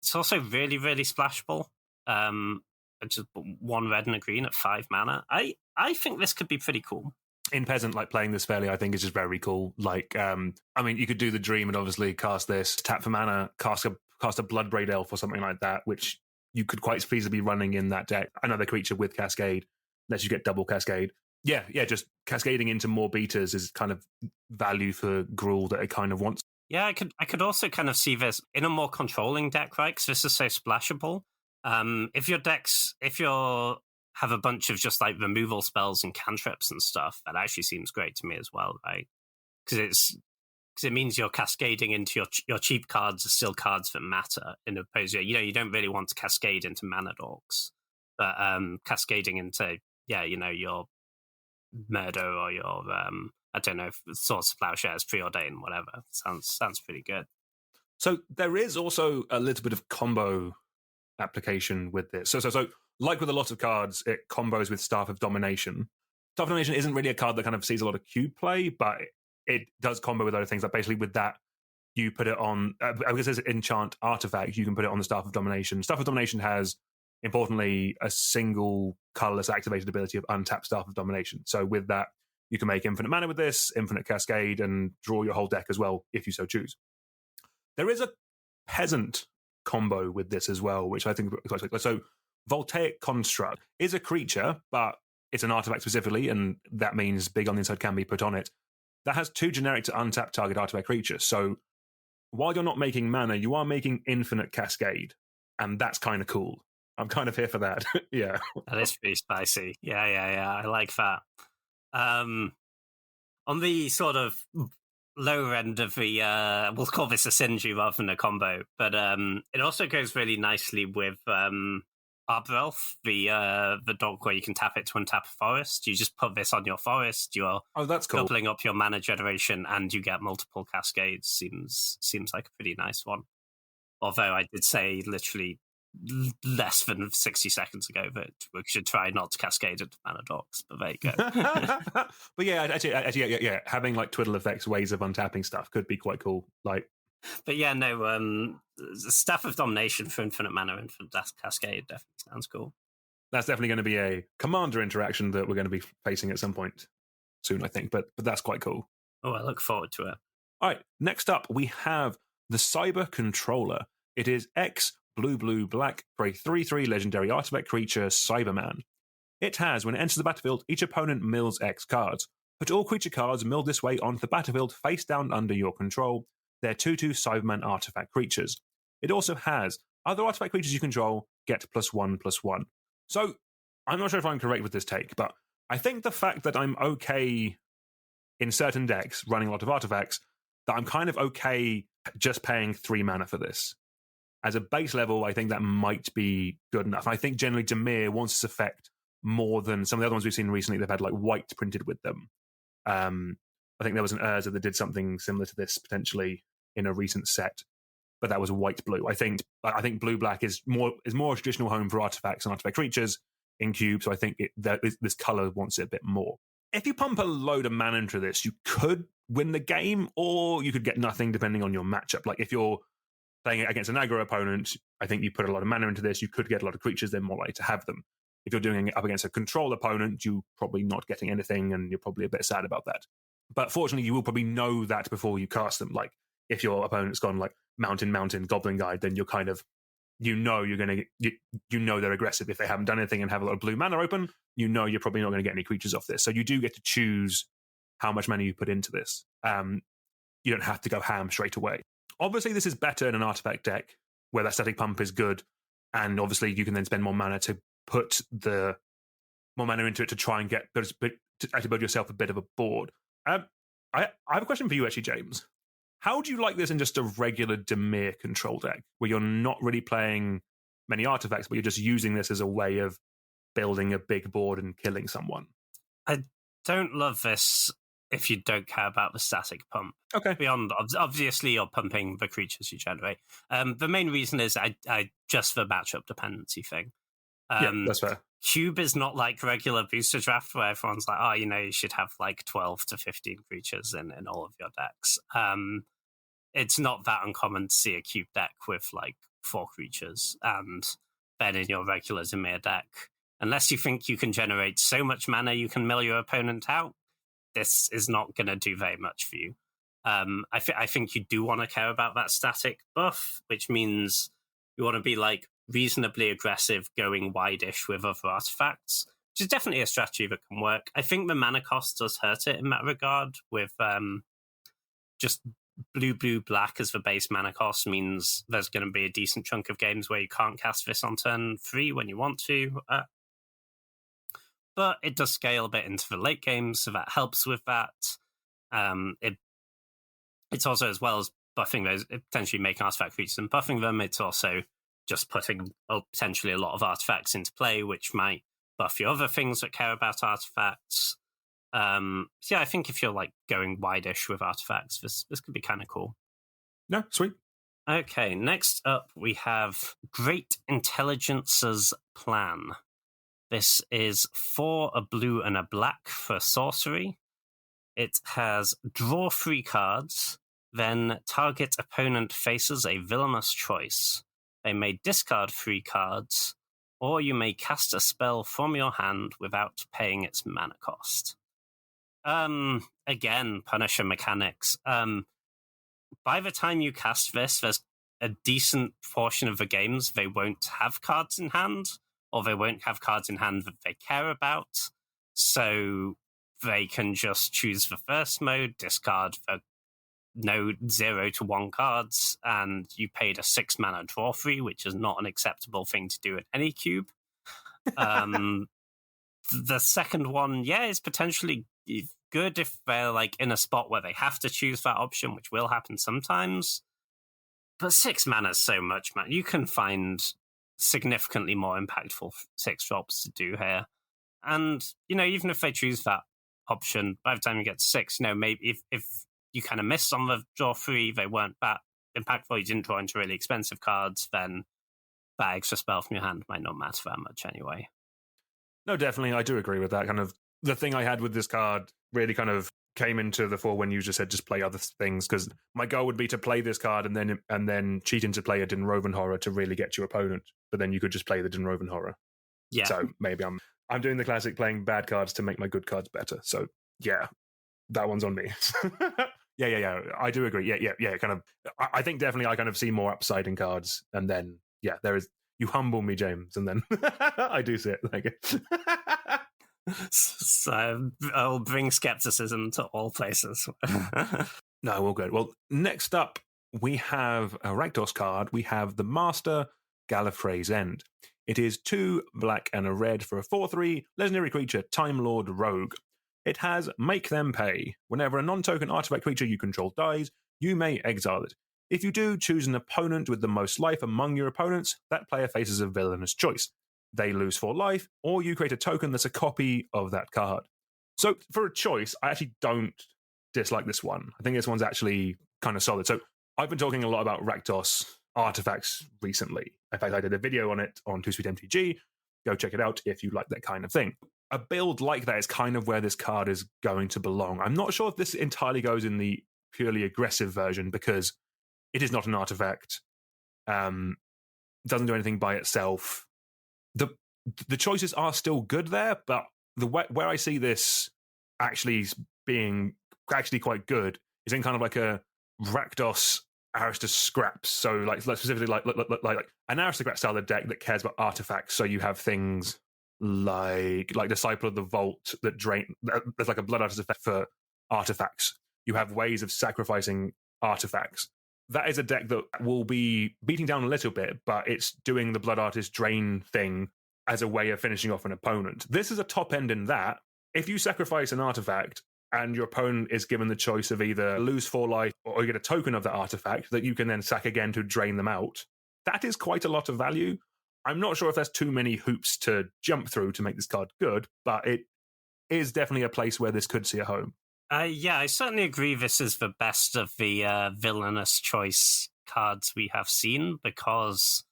S2: It's also really, really splashable. Just 1 red and a green at 5 mana. I I think this could be pretty cool.
S1: In Peasant, like playing this fairly, I think is just very cool. Like, I mean, you could do the dream and obviously cast this, tap for mana, cast a Bloodbraid Elf or something like that, which you could quite feasibly be running in that deck. Another creature with Cascade lets you get double Cascade. Yeah, just cascading into more beaters is kind of value for Gruul that it kind of wants.
S2: Yeah, I could also kind of see this in a more controlling deck, right? Because this is so splashable. If you have a bunch of just like removal spells and cantrips and stuff, that actually seems great to me as well, right? Because it means you're cascading into your cheap cards are still cards that matter, in opposed to, you don't really want to cascade into mana dorks, but cascading into your Murder or your I don't know, Swords of Plowshares, Preordain, whatever. Sounds pretty good.
S1: So there is also a little bit of combo application with this. So like with a lot of cards, it combos with Staff of Domination. Staff of Domination isn't really a card that kind of sees a lot of cube play, but it does combo with other things. Like basically with that, you put it on, I guess it's an enchant artifact, you can put it on the Staff of Domination. Staff of Domination has, importantly, a single colorless activated ability of untap Staff of Domination. So with that, you can make infinite mana with this, infinite Cascade, and draw your whole deck as well, if you so choose. There is a Peasant combo with this as well, which I think is quite sweet. So Voltaic Construct is a creature, but it's an artifact specifically, and that means big on the inside can be put on it. That has 2 generic to untap target artifact creatures. So while you're not making mana, you are making infinite Cascade, and that's kind of cool. I'm kind of here for that. Yeah.
S2: That is pretty spicy. Yeah. I like that. On the sort of lower end of the, we'll call this a synergy rather than a combo, but it also goes really nicely with Arbor Elf, the dog where you can tap it to untap a forest. You just put this on your forest, you're
S1: that's cool.
S2: doubling up your mana generation, and you get multiple cascades. Seems like a pretty nice one. Although I did say literally less than 60 seconds ago that we should try not to cascade into mana dogs, but there you go.
S1: But yeah, actually, yeah, having like twiddle effects ways of untapping stuff could be quite cool. Like,
S2: but yeah, no, Staff of Domination for infinite mana and for Cascade definitely sounds cool.
S1: That's definitely going to be a commander interaction that we're going to be facing at some point soon, I think. But that's quite cool.
S2: Oh, I look forward to it.
S1: All right, next up we have the Cyber Controller. It is X blue black for a 3/3 legendary artifact creature, Cyberman. It has, when it enters the battlefield, each opponent mills X cards. Put all creature cards milled this way onto the battlefield face down under your control. They're 2/2 Cyberman artifact creatures. It also has other artifact creatures you control get +1/+1. So, I'm not sure if I'm correct with this take, but I think the fact that I'm okay in certain decks running a lot of artifacts, that I'm kind of okay just paying 3 mana for this. As a base level, I think that might be good enough. I think generally Dimir wants this effect more than some of the other ones we've seen recently. They've had like white printed with them. I think there was an Urza that did something similar to this potentially in a recent set, but that was white blue. I think blue black is more a traditional home for artifacts and artifact creatures in cube. So I think this color wants it a bit more. If you pump a load of mana into this, you could win the game, or you could get nothing depending on your matchup. Like if you're playing it against an aggro opponent, I think you put a lot of mana into this, you could get a lot of creatures, they're more likely to have them. If you're doing it up against a control opponent, you're probably not getting anything, and you're probably a bit sad about that. But fortunately, you will probably know that before you cast them. Like, if your opponent's gone like mountain, goblin guide, then you're kind of, you're going to, you know they're aggressive. If they haven't done anything and have a lot of blue mana open, you're probably not going to get any creatures off this. So you do get to choose how much mana you put into this. You don't have to go ham straight away. Obviously, this is better in an artifact deck where that static pump is good, and obviously you can then spend more mana to put the more mana into it to try and to build yourself a bit of a board. I have a question for you, actually, James. How do you like this in just a regular Dimir control deck, where you're not really playing many artifacts, but you're just using this as a way of building a big board and killing someone?
S2: I don't love this if you don't care about the static pump.
S1: Okay.
S2: Beyond, obviously, you're pumping the creatures you generate. The main reason is I just the matchup dependency thing.
S1: Yeah, that's fair.
S2: Cube is not like regular booster draft where everyone's like, you should have like 12 to 15 creatures in all of your decks. It's not that uncommon to see a cube deck with like 4 creatures, and then in your regular Dimir deck, unless you think you can generate so much mana you can mill your opponent out, this is not going to do very much for you. I think you do want to care about that static buff, which means you want to be like reasonably aggressive going wide-ish with other artifacts, which is definitely a strategy that can work. I think the mana cost does hurt it in that regard, with just blue, black as the base mana cost means there's going to be a decent chunk of games where you can't cast this on turn 3 when you want to. But it does scale a bit into the late game, so that helps with that. It's also, as well as buffing those, potentially making artifact creatures and buffing them, it's also just putting potentially a lot of artifacts into play, which might buff your other things that care about artifacts. I think if you're like going wide-ish with artifacts, this could be kind of cool.
S1: No, sweet.
S2: Okay, next up we have Great Intelligence's Plan. This is 4 a blue and a black for sorcery. It has draw 3 cards, then target opponent faces a villainous choice. They may discard 3 cards, or you may cast a spell from your hand without paying its mana cost. Again, Punisher mechanics. By the time you cast this, there's a decent portion of the games they won't have cards in hand, or they won't have cards in hand that they care about. So they can just choose the first mode, discard the 0 to 1 cards, and you paid a 6 mana draw 3, which is not an acceptable thing to do at any cube. The second one, is potentially good if they're like in a spot where they have to choose that option, which will happen sometimes. But 6 mana is so much, man. You can find significantly more impactful 6 drops to do here. And, even if they choose that option, by the time you get to 6, maybe if you kind of missed on the draw 3, they weren't that impactful, you didn't draw into really expensive cards, then that extra spell from your hand might not matter that much anyway.
S1: No, definitely, I do agree with that. Kind of the thing I had with this card really kind of came into the fore when you just said just play other things, because my goal would be to play this card and then cheat into play a Dinroven Horror to really get your opponent, but then you could just play the Dinroven Horror.
S2: Yeah.
S1: So maybe I'm doing the classic playing bad cards to make my good cards better. So yeah, that one's on me. Yeah. I do agree. Yeah. Kind of. I think definitely I kind of see more upside in cards, and then there is. You humble me, James, and then I do see it. Like it.
S2: So I'll bring skepticism to all places.
S1: No, all good. Well, next up we have a Rakdos card. We have the Master Gallifrey's End. It is 2 black and a red for a 4/3 legendary creature, Time Lord Rogue. It has Make Them Pay. Whenever a non-token artifact creature you control dies, you may exile it. If you do, choose an opponent with the most life among your opponents. That player faces a villainous choice. They lose 4 life, or you create a token that's a copy of that card. So for a choice, I actually don't dislike this one. I think this one's actually kind of solid. So I've been talking a lot about Rakdos artifacts recently. In fact, I did a video on it on 2-Sweet MTG. Go check it out if you like that kind of thing. A build like that is kind of where this card is going to belong. I'm not sure if this entirely goes in the purely aggressive version, because it is not an artifact. Doesn't do anything by itself. The choices are still good there, but where I see this actually being actually quite good is in kind of like a Rakdos Aristos Scraps. So like specifically like an Aristocrat style of deck that cares about artifacts. So you have things like Disciple of the Vault that drain. There's like a Blood Artist effect for artifacts. You have ways of sacrificing artifacts. That is a deck that will be beating down a little bit, but it's doing the Blood Artist drain thing as a way of finishing off an opponent. This is a top end in that. If you sacrifice an artifact and your opponent is given the choice of either lose 4 life or you get a token of that artifact that you can then sack again to drain them out, that is quite a lot of value. I'm not sure if there's too many hoops to jump through to make this card good, but it is definitely a place where this could see a home.
S2: I certainly agree this is the best of the villainous choice cards we have seen, because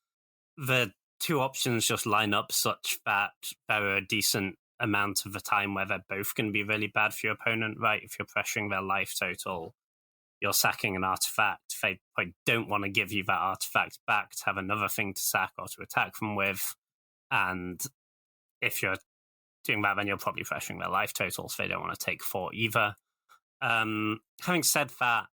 S2: the 2 options just line up such that there are a decent amount of the time where they're both going to be really bad for your opponent, right? If you're pressuring their life total, you're sacking an artifact. They don't want to give you that artifact back to have another thing to sack or to attack them with. And if you're doing that, then you're probably pressuring their life total, so they don't want to take 4 either. Having said that,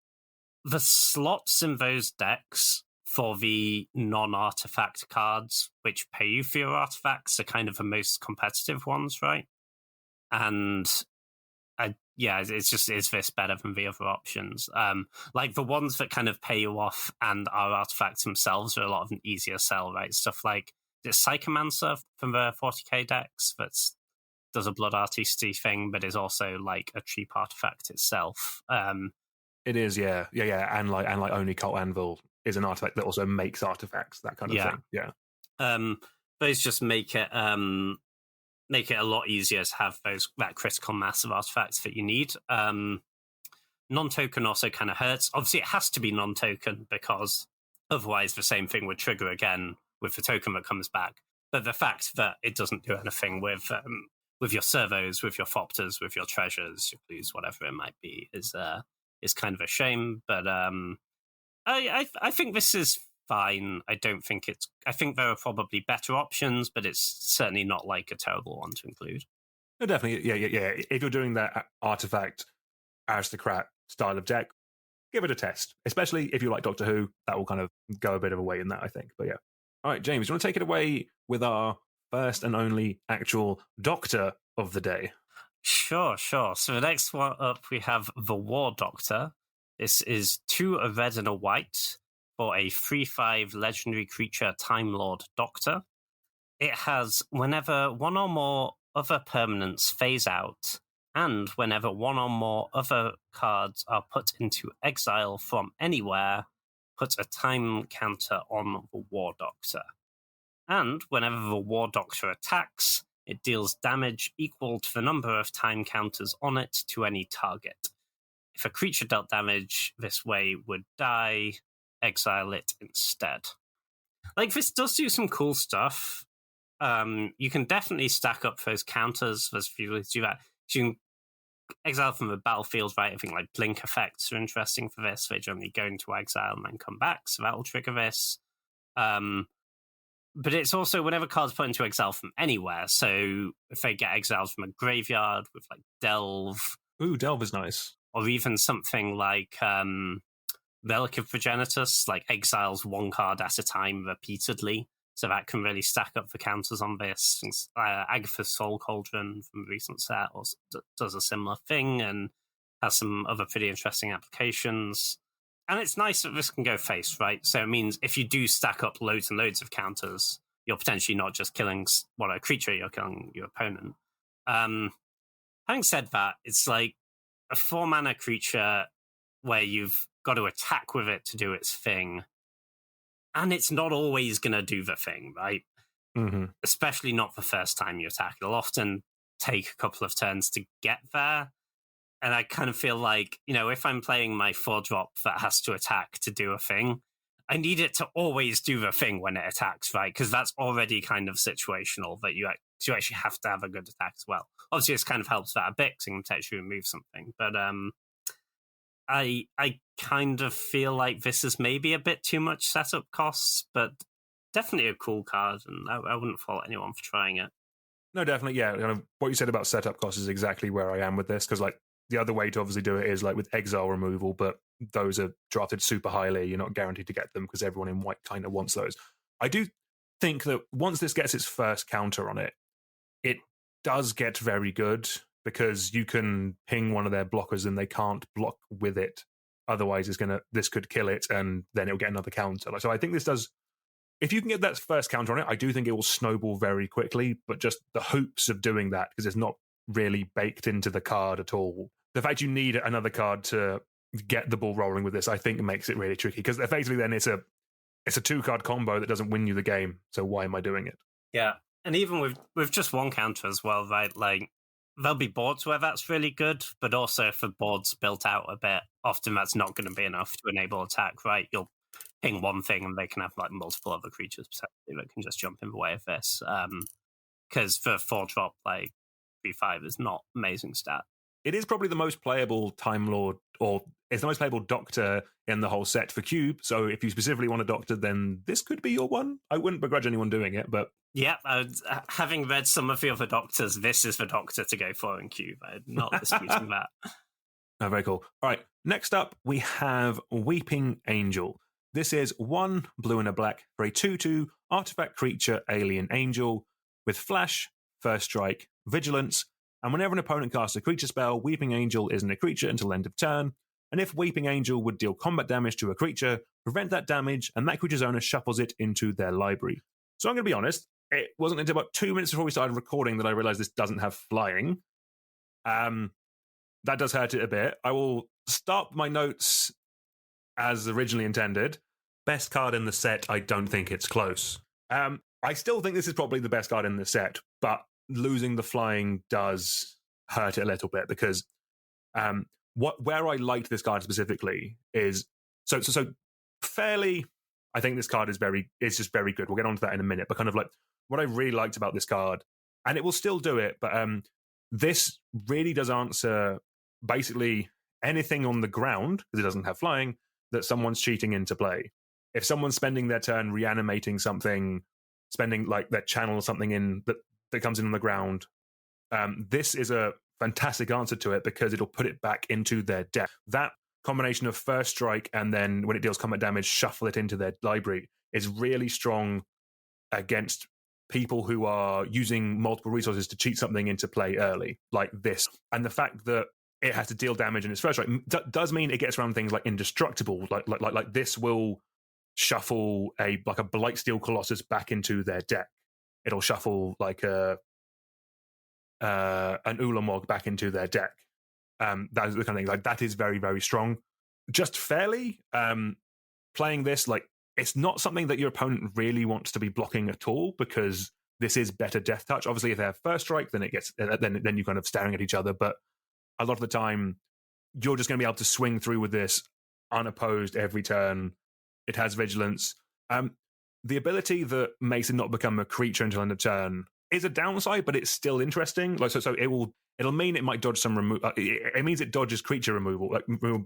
S2: the slots in those decks for the non-artifact cards, which pay you for your artifacts, are kind of the most competitive ones, right? And it's this better than the other options. Like the ones that kind of pay you off and are artifacts themselves are a lot of an easier sell, right? Stuff like the Psychomancer from the 40k decks that does a blood artistry thing, but is also like a cheap artifact itself.
S1: It is, yeah, and like only Cult Anvil is an artifact that also makes artifacts, that kind of thing. Yeah.
S2: Those just make it a lot easier to have that critical mass of artifacts that you need. Non-token also kind of hurts. Obviously, it has to be non-token because otherwise the same thing would trigger again with the token that comes back. But the fact that it doesn't do anything with your servos, with your Thopters, with your treasures, your clues, whatever it might be, is kind of a shame. But I think this is fine. I think there are probably better options, but it's certainly not like a terrible one to include.
S1: No, definitely, yeah. If you're doing that artifact aristocrat style of deck, give it a test. Especially if you like Doctor Who, that will kind of go a bit of a way in that, I think. But yeah. All right, James, you want to take it away with our first and only actual Doctor of the day?
S2: Sure. So the next one up, we have the War Doctor. This is 2 a red and a white for a 3/5 legendary creature Time Lord Doctor. It has whenever one or more other permanents phase out, and whenever one or more other cards are put into exile from anywhere, put a time counter on the War Doctor. And whenever the War Doctor attacks, it deals damage equal to the number of time counters on it to any target. If a creature dealt damage this way would die, exile it instead. Like, this does do some cool stuff. You can definitely stack up those counters. There's a few ways to do that. So you can exile from the battlefield, right? I think like blink effects are interesting for this. They generally go into exile and then come back, so that'll trigger this. But it's also whenever cards put into exile from anywhere. So if they get exiled from a graveyard with like Delve.
S1: Ooh, Delve is nice.
S2: Or even something like Relic of Progenitus, like exiles 1 card at a time repeatedly. So that can really stack up the counters on this. Agatha's Soul Cauldron from the recent set does a similar thing and has some other pretty interesting applications. And it's nice that this can go face, right? So it means if you do stack up loads and loads of counters, you're potentially not just killing a creature, you're killing your opponent. Having said that, it's like a 4-mana creature where you've got to attack with it to do its thing. And it's not always going to do the thing, right?
S1: Mm-hmm.
S2: Especially not the first time you attack. It'll often take a couple of turns to get there. And I kind of feel like, if I'm playing my 4-drop that has to attack to do a thing, I need it to always do the thing when it attacks, right? Because that's already kind of situational, that you actually have to have a good attack as well. Obviously, this kind of helps that a bit, because it can potentially remove something. But I kind of feel like this is maybe a bit too much setup costs, but definitely a cool card, and I wouldn't fault anyone for trying it.
S1: No, definitely, yeah. Kind of what you said about setup costs is exactly where I am with this, because like the other way to obviously do it is like with exile removal, but those are drafted super highly. You're not guaranteed to get them because everyone in white kind of wants those. I do think that once this gets its first counter on it, it does get very good, because you can ping one of their blockers and they can't block with it. Otherwise, this could kill it, and then it'll get another counter. So I think this does. If you can get that first counter on it, I do think it will snowball very quickly. But just the hoops of doing that, because it's not really baked into the card at all. The fact you need another card to get the ball rolling with this, I think, makes it really tricky. Because effectively, then it's a 2-card combo that doesn't win you the game. So why am I doing it?
S2: Yeah, and even with just 1 counter as well, right? Like, there'll be boards where that's really good, but also if the board's built out a bit, often that's not going to be enough to enable attack, right? You'll ping one thing and they can have like multiple other creatures potentially that can just jump in the way of this. Because for 4-drop, like 3/5 is not amazing stat.
S1: It is probably the most playable Time Lord or it's the most playable Doctor in the whole set for Cube. So if you specifically want a Doctor, then this could be your one. I wouldn't begrudge anyone doing it, but
S2: yeah, having read some of the other Doctors, this is the Doctor to go for in Cube. I'm not disputing that.
S1: Oh, very cool. All right, next up we have Weeping Angel. This is 1 blue and a black for a 2/2 artifact creature alien angel with flash, first strike, vigilance, and whenever an opponent casts a creature spell, Weeping Angel isn't a creature until end of turn. And if Weeping Angel would deal combat damage to a creature, prevent that damage, and that creature's owner shuffles it into their library. So I'm going to be honest, it wasn't until about 2 minutes before we started recording that I realized this doesn't have flying. That does hurt it a bit. I will start my notes as originally intended. Best card in the set, I don't think it's close. I still think this is probably the best card in the set, but losing the flying does hurt it a little bit because where I liked this card specifically is so fairly. I think this card is just very good. We'll get onto that in a minute. But kind of like what I really liked about this card, and it will still do it, but this really does answer basically anything on the ground because it doesn't have flying that someone's cheating into play. If someone's spending their turn reanimating something, spending like their channel or something in that comes in on the ground, this is a fantastic answer to it because it'll put it back into their deck. That combination of first strike and then when it deals combat damage, shuffle it into their library is really strong against people who are using multiple resources to cheat something into play early, like this. And the fact that it has to deal damage in its first strike does mean it gets around things like indestructible. Like this will shuffle a Blightsteel Colossus back into their deck. It'll shuffle like an Ulamog back into their deck. That is the kind of thing. Like that is very, very strong. Just fairly, playing this, like it's not something that your opponent really wants to be blocking at all because this is better death touch. Obviously, if they have first strike, then it gets then you're kind of staring at each other. But a lot of the time, you're just going to be able to swing through with this unopposed every turn. It has vigilance. The ability that makes it not become a creature until end of turn is a downside, but it's still interesting. Like so it'll mean it might dodge some removal. It means it dodges creature removal, like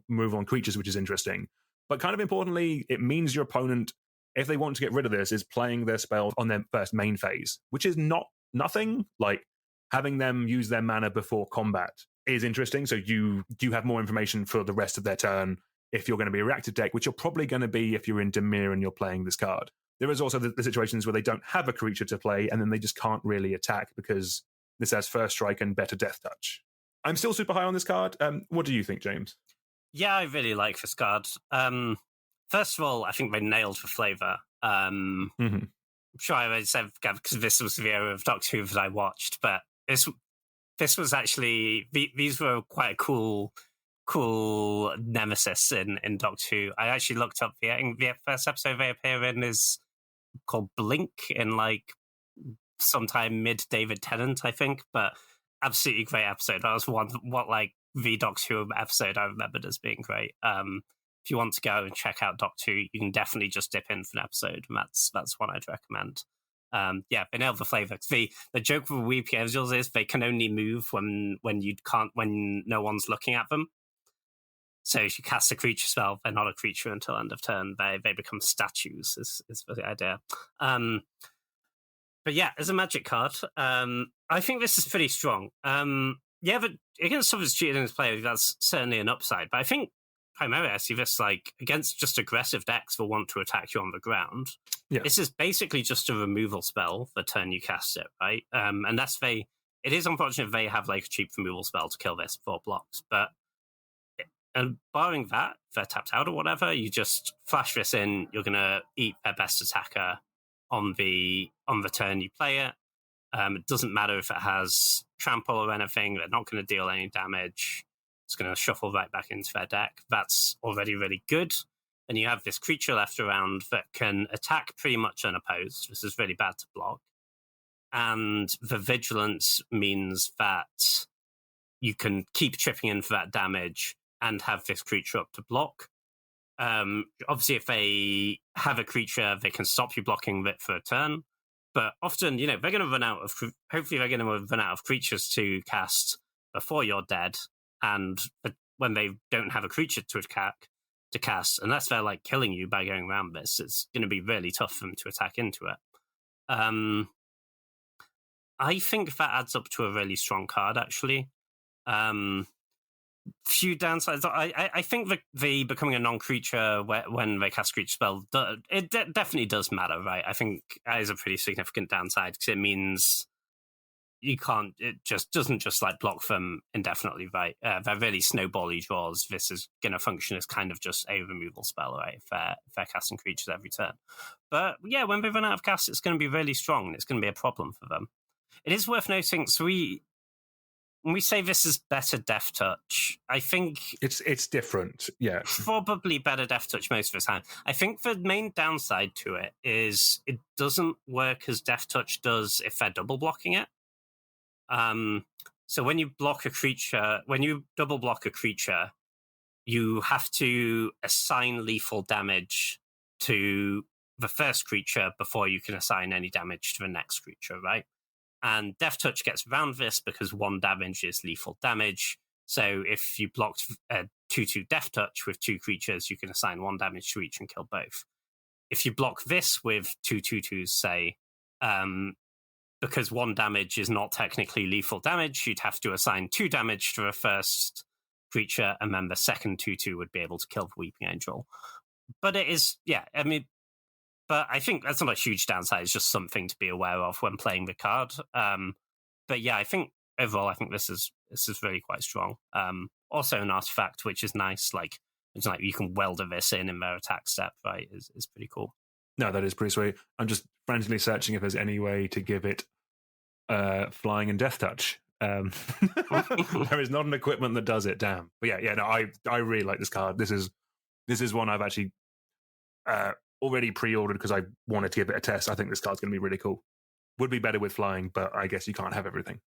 S1: removal on creatures, which is interesting. But kind of importantly, it means your opponent, if they want to get rid of this, is playing their spell on their first main phase, which is nothing. Like having them use their mana before combat is interesting. So you have more information for the rest of their turn if you're going to be a reactive deck, which you're probably going to be if you're in Dimir and you're playing this card. There is also the situations where they don't have a creature to play and then they just can't really attack because this has first strike and better death touch. I'm still super high on this card. What do you think, James?
S2: Yeah, I really like this card. First of all, I think they nailed the flavour. I'm sure I already said because this was the era of Doctor Who that I watched, but this was actually these were quite a cool nemesis in Doctor Who. I actually looked up the first episode they appear in is called Blink in like sometime mid David Tennant, I think, but absolutely great episode. That was what like the Doctor Who episode I remembered as being great. If you want to go and check out Doctor Who, you can definitely just dip in for an episode, and that's one I'd recommend. They nailed the flavour. The joke with Weeping Angels is they can only move when no one's looking at them. So if you cast a creature spell, they're not a creature until end of turn. They become statues, is the idea. But yeah, as a magic card, I think this is pretty strong. But against someone's cheating as player, that's certainly an upside. But I think primarily I see this like against just aggressive decks that want to attack you on the ground. Yeah. This is basically just a removal spell the turn you cast it, right? Unless it is unfortunate if they have like a cheap removal spell to kill this 4 blocks, but and barring that, if they're tapped out or whatever, you just flash this in, you're going to eat their best attacker on the turn you play it. It doesn't matter if it has trample or anything, they're not going to deal any damage. It's going to shuffle right back into their deck. That's already really good. And you have this creature left around that can attack pretty much unopposed. This is really bad to block. And the vigilance means that you can keep chipping in for that damage and have this creature up to block. Obviously, if they have a creature, they can stop you blocking it for a turn. But often, they're going to run out of. Hopefully, they're going to run out of creatures to cast before you're dead, and when they don't have a creature to cast, unless they're like killing you by going around this, it's going to be really tough for them to attack into it. I think that adds up to a really strong card, actually. Few downsides. I think the becoming a non-creature when they cast a creature spell, it definitely does matter, right? I think that is a pretty significant downside, because it means you can't, it just doesn't just like block them indefinitely, right? They're really snowbally draws. This is going to function as kind of just a removal spell, right? If they're casting creatures every turn. But yeah, when they run out of cast, it's going to be really strong, and it's going to be a problem for them. It is worth noting, so when we say this is better Death Touch, I think
S1: it's different. Yeah,
S2: probably better Death Touch most of the time. I think the main downside to it is it doesn't work as Death Touch does if they're double blocking it. So when you block a creature, when you double block a creature, you have to assign lethal damage to the first creature before you can assign any damage to the next creature, right? And Death Touch gets around this because 1 damage is lethal damage. So if you blocked a 2/2 Death Touch with 2 creatures, you can assign 1 damage to each and kill both. If you block this with 2 2/2s, say, because 1 damage is not technically lethal damage, you'd have to assign 2 damage to the first creature, and then the second 2/2 would be able to kill the Weeping Angel. But it is, yeah, I mean, but I think that's not a huge downside. It's just something to be aware of when playing the card. But yeah, I think overall, I think this is really quite strong. Also an artifact, which is nice. Like, it's like you can weld this in their attack step, right? Is pretty cool.
S1: No, that is pretty sweet. I'm just frantically searching if there's any way to give it flying and Death Touch. There is not an equipment that does it. Damn. But yeah, no, I really like this card. This is one I've actually already pre-ordered because I wanted to give it a test. I think this card's going to be really cool. Would be better with flying, but I guess you can't have everything.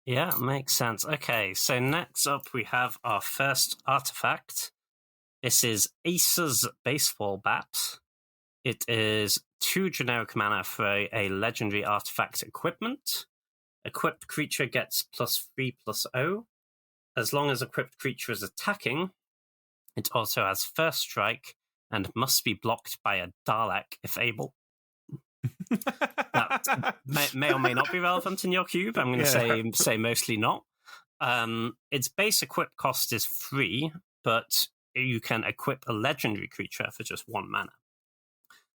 S2: Yeah, makes sense. Okay, so next up we have our first artifact. This is Ace's Baseball Bat. It is 2 generic mana for a legendary artifact equipment. Equipped creature gets +3/+0. As long as equipped creature is attacking, it also has first strike and must be blocked by a Dalek if able. That may or may not be relevant in your cube. I'm going to say mostly not. Its base equip cost is 3, but you can equip a legendary creature for just 1 mana.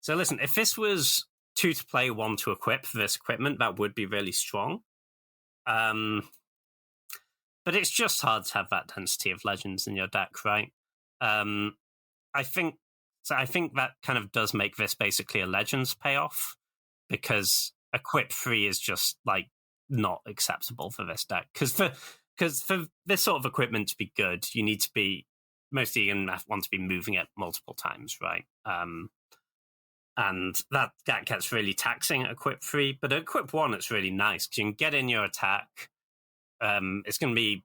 S2: So listen, if this was 2 to play, 1 to equip for this equipment, that would be really strong. But it's just hard to have that density of legends in your deck, right? I think that kind of does make this basically a legends payoff, because equip 3 is just like not acceptable for this deck. Because for this sort of equipment to be good, you need to be mostly going to want to be moving it multiple times, right? And that gets really taxing at equip 3. But at equip 1, it's really nice because you can get in your attack. It's going to be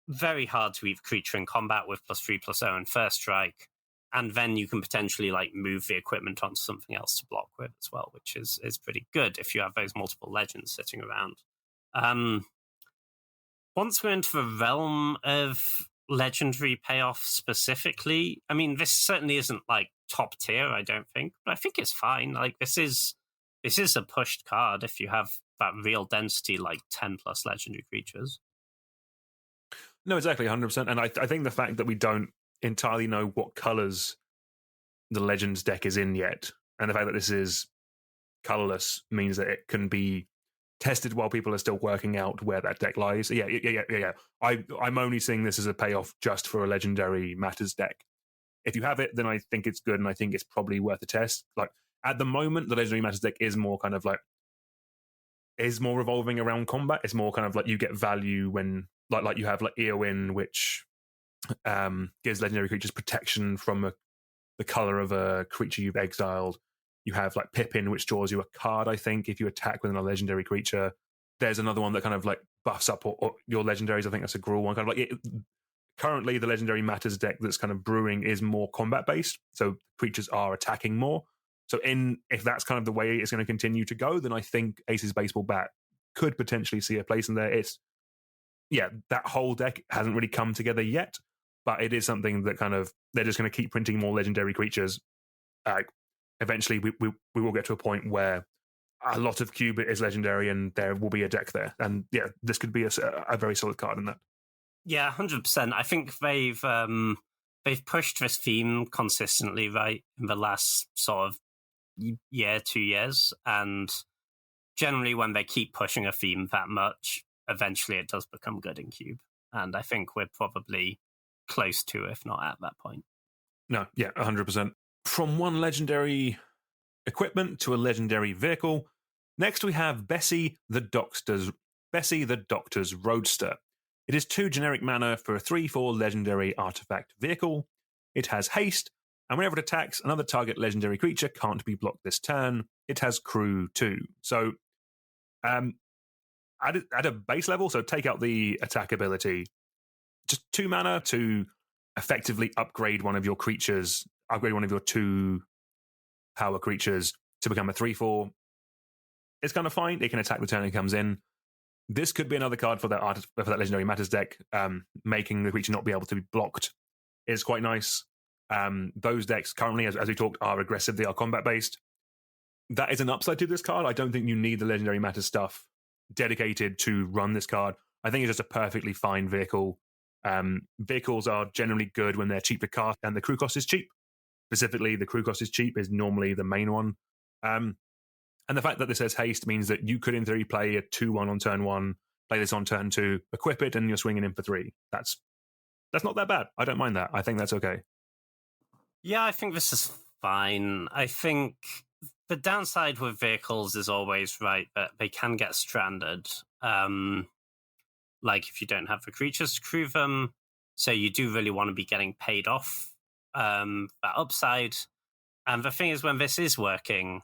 S2: very hard to eat creature in combat with +3/+0 and first strike. And then you can potentially like move the equipment onto something else to block with as well, which is pretty good if you have those multiple legends sitting around. Once we're into the realm of legendary payoff specifically, I mean, this certainly isn't like top tier, I don't think, but I think it's fine. Like this is a pushed card if you have that real density, like 10+ legendary creatures.
S1: No, exactly, 100%. And I think the fact that we don't entirely know what colors the Legends deck is in yet, and the fact that this is colorless means that it can be tested while people are still working out where that deck lies. Yeah. I'm only seeing this as a payoff just for a Legendary Matters deck. If you have it, then I think it's good, and I think it's probably worth a test. Like at the moment, the Legendary Matters deck is more kind of like more revolving around combat. It's more kind of like you get value when like you have like Eowyn, which gives legendary creatures protection from the color of a creature you've exiled. You have like Pippin, which draws you a card, I think, if you attack with a legendary creature. There's another one that kind of like buffs up or your legendaries. I think that's a Gruul one. Kind of like currently the Legendary Matters deck that's kind of brewing is more combat based, so creatures are attacking more. So if that's kind of the way it's going to continue to go, then I think Ace's Baseball Bat could potentially see a place in there. That whole deck hasn't really come together yet. but it is something that kind of they're just going to keep printing more legendary creatures. Eventually, we will get to a point where a lot of cube is legendary, and there will be a deck there. And yeah, this could be a very solid card in that.
S2: Yeah, 100%. I think they've pushed this theme consistently, right, in the last sort of year, 2 years, and generally when they keep pushing a theme that much, eventually it does become good in cube. And I think we're probably close to, if not at that point.
S1: No, yeah, 100%. From one legendary equipment to a legendary vehicle, next we have Bessie the Doctor's Roadster. It is 2 generic mana for a 3/4 legendary artifact vehicle. It has haste, and whenever it attacks, another target legendary creature can't be blocked this turn. It has crew 2. So, at a base level, so take out the attack ability, just 2 mana to effectively upgrade one of your creatures, upgrade one of your 2 power creatures to become a 3/4. It's kind of fine. It can attack the turn it comes in. This could be another card for that legendary matters deck. Making the creature not be able to be blocked is quite nice. Those decks currently, as we talked, are aggressive. They are combat based. That is an upside to this card. I don't think you need the legendary matters stuff dedicated to run this card. I think it's just a perfectly fine vehicle. Vehicles are generally good when they're cheap to cast and the crew cost is cheap. Specifically, the crew cost is cheap is normally the main one. And the fact that this has haste means that you could, in theory, play a 2/1 on turn 1, play this on turn 2, equip it, and you're swinging in for 3. That's not that bad. I don't mind that. I think that's okay.
S2: Yeah, I think this is fine. I think the downside with vehicles is always right that they can get stranded. Like if you don't have the creatures to crew them, so you do really want to be getting paid off that upside. And the thing is, when this is working,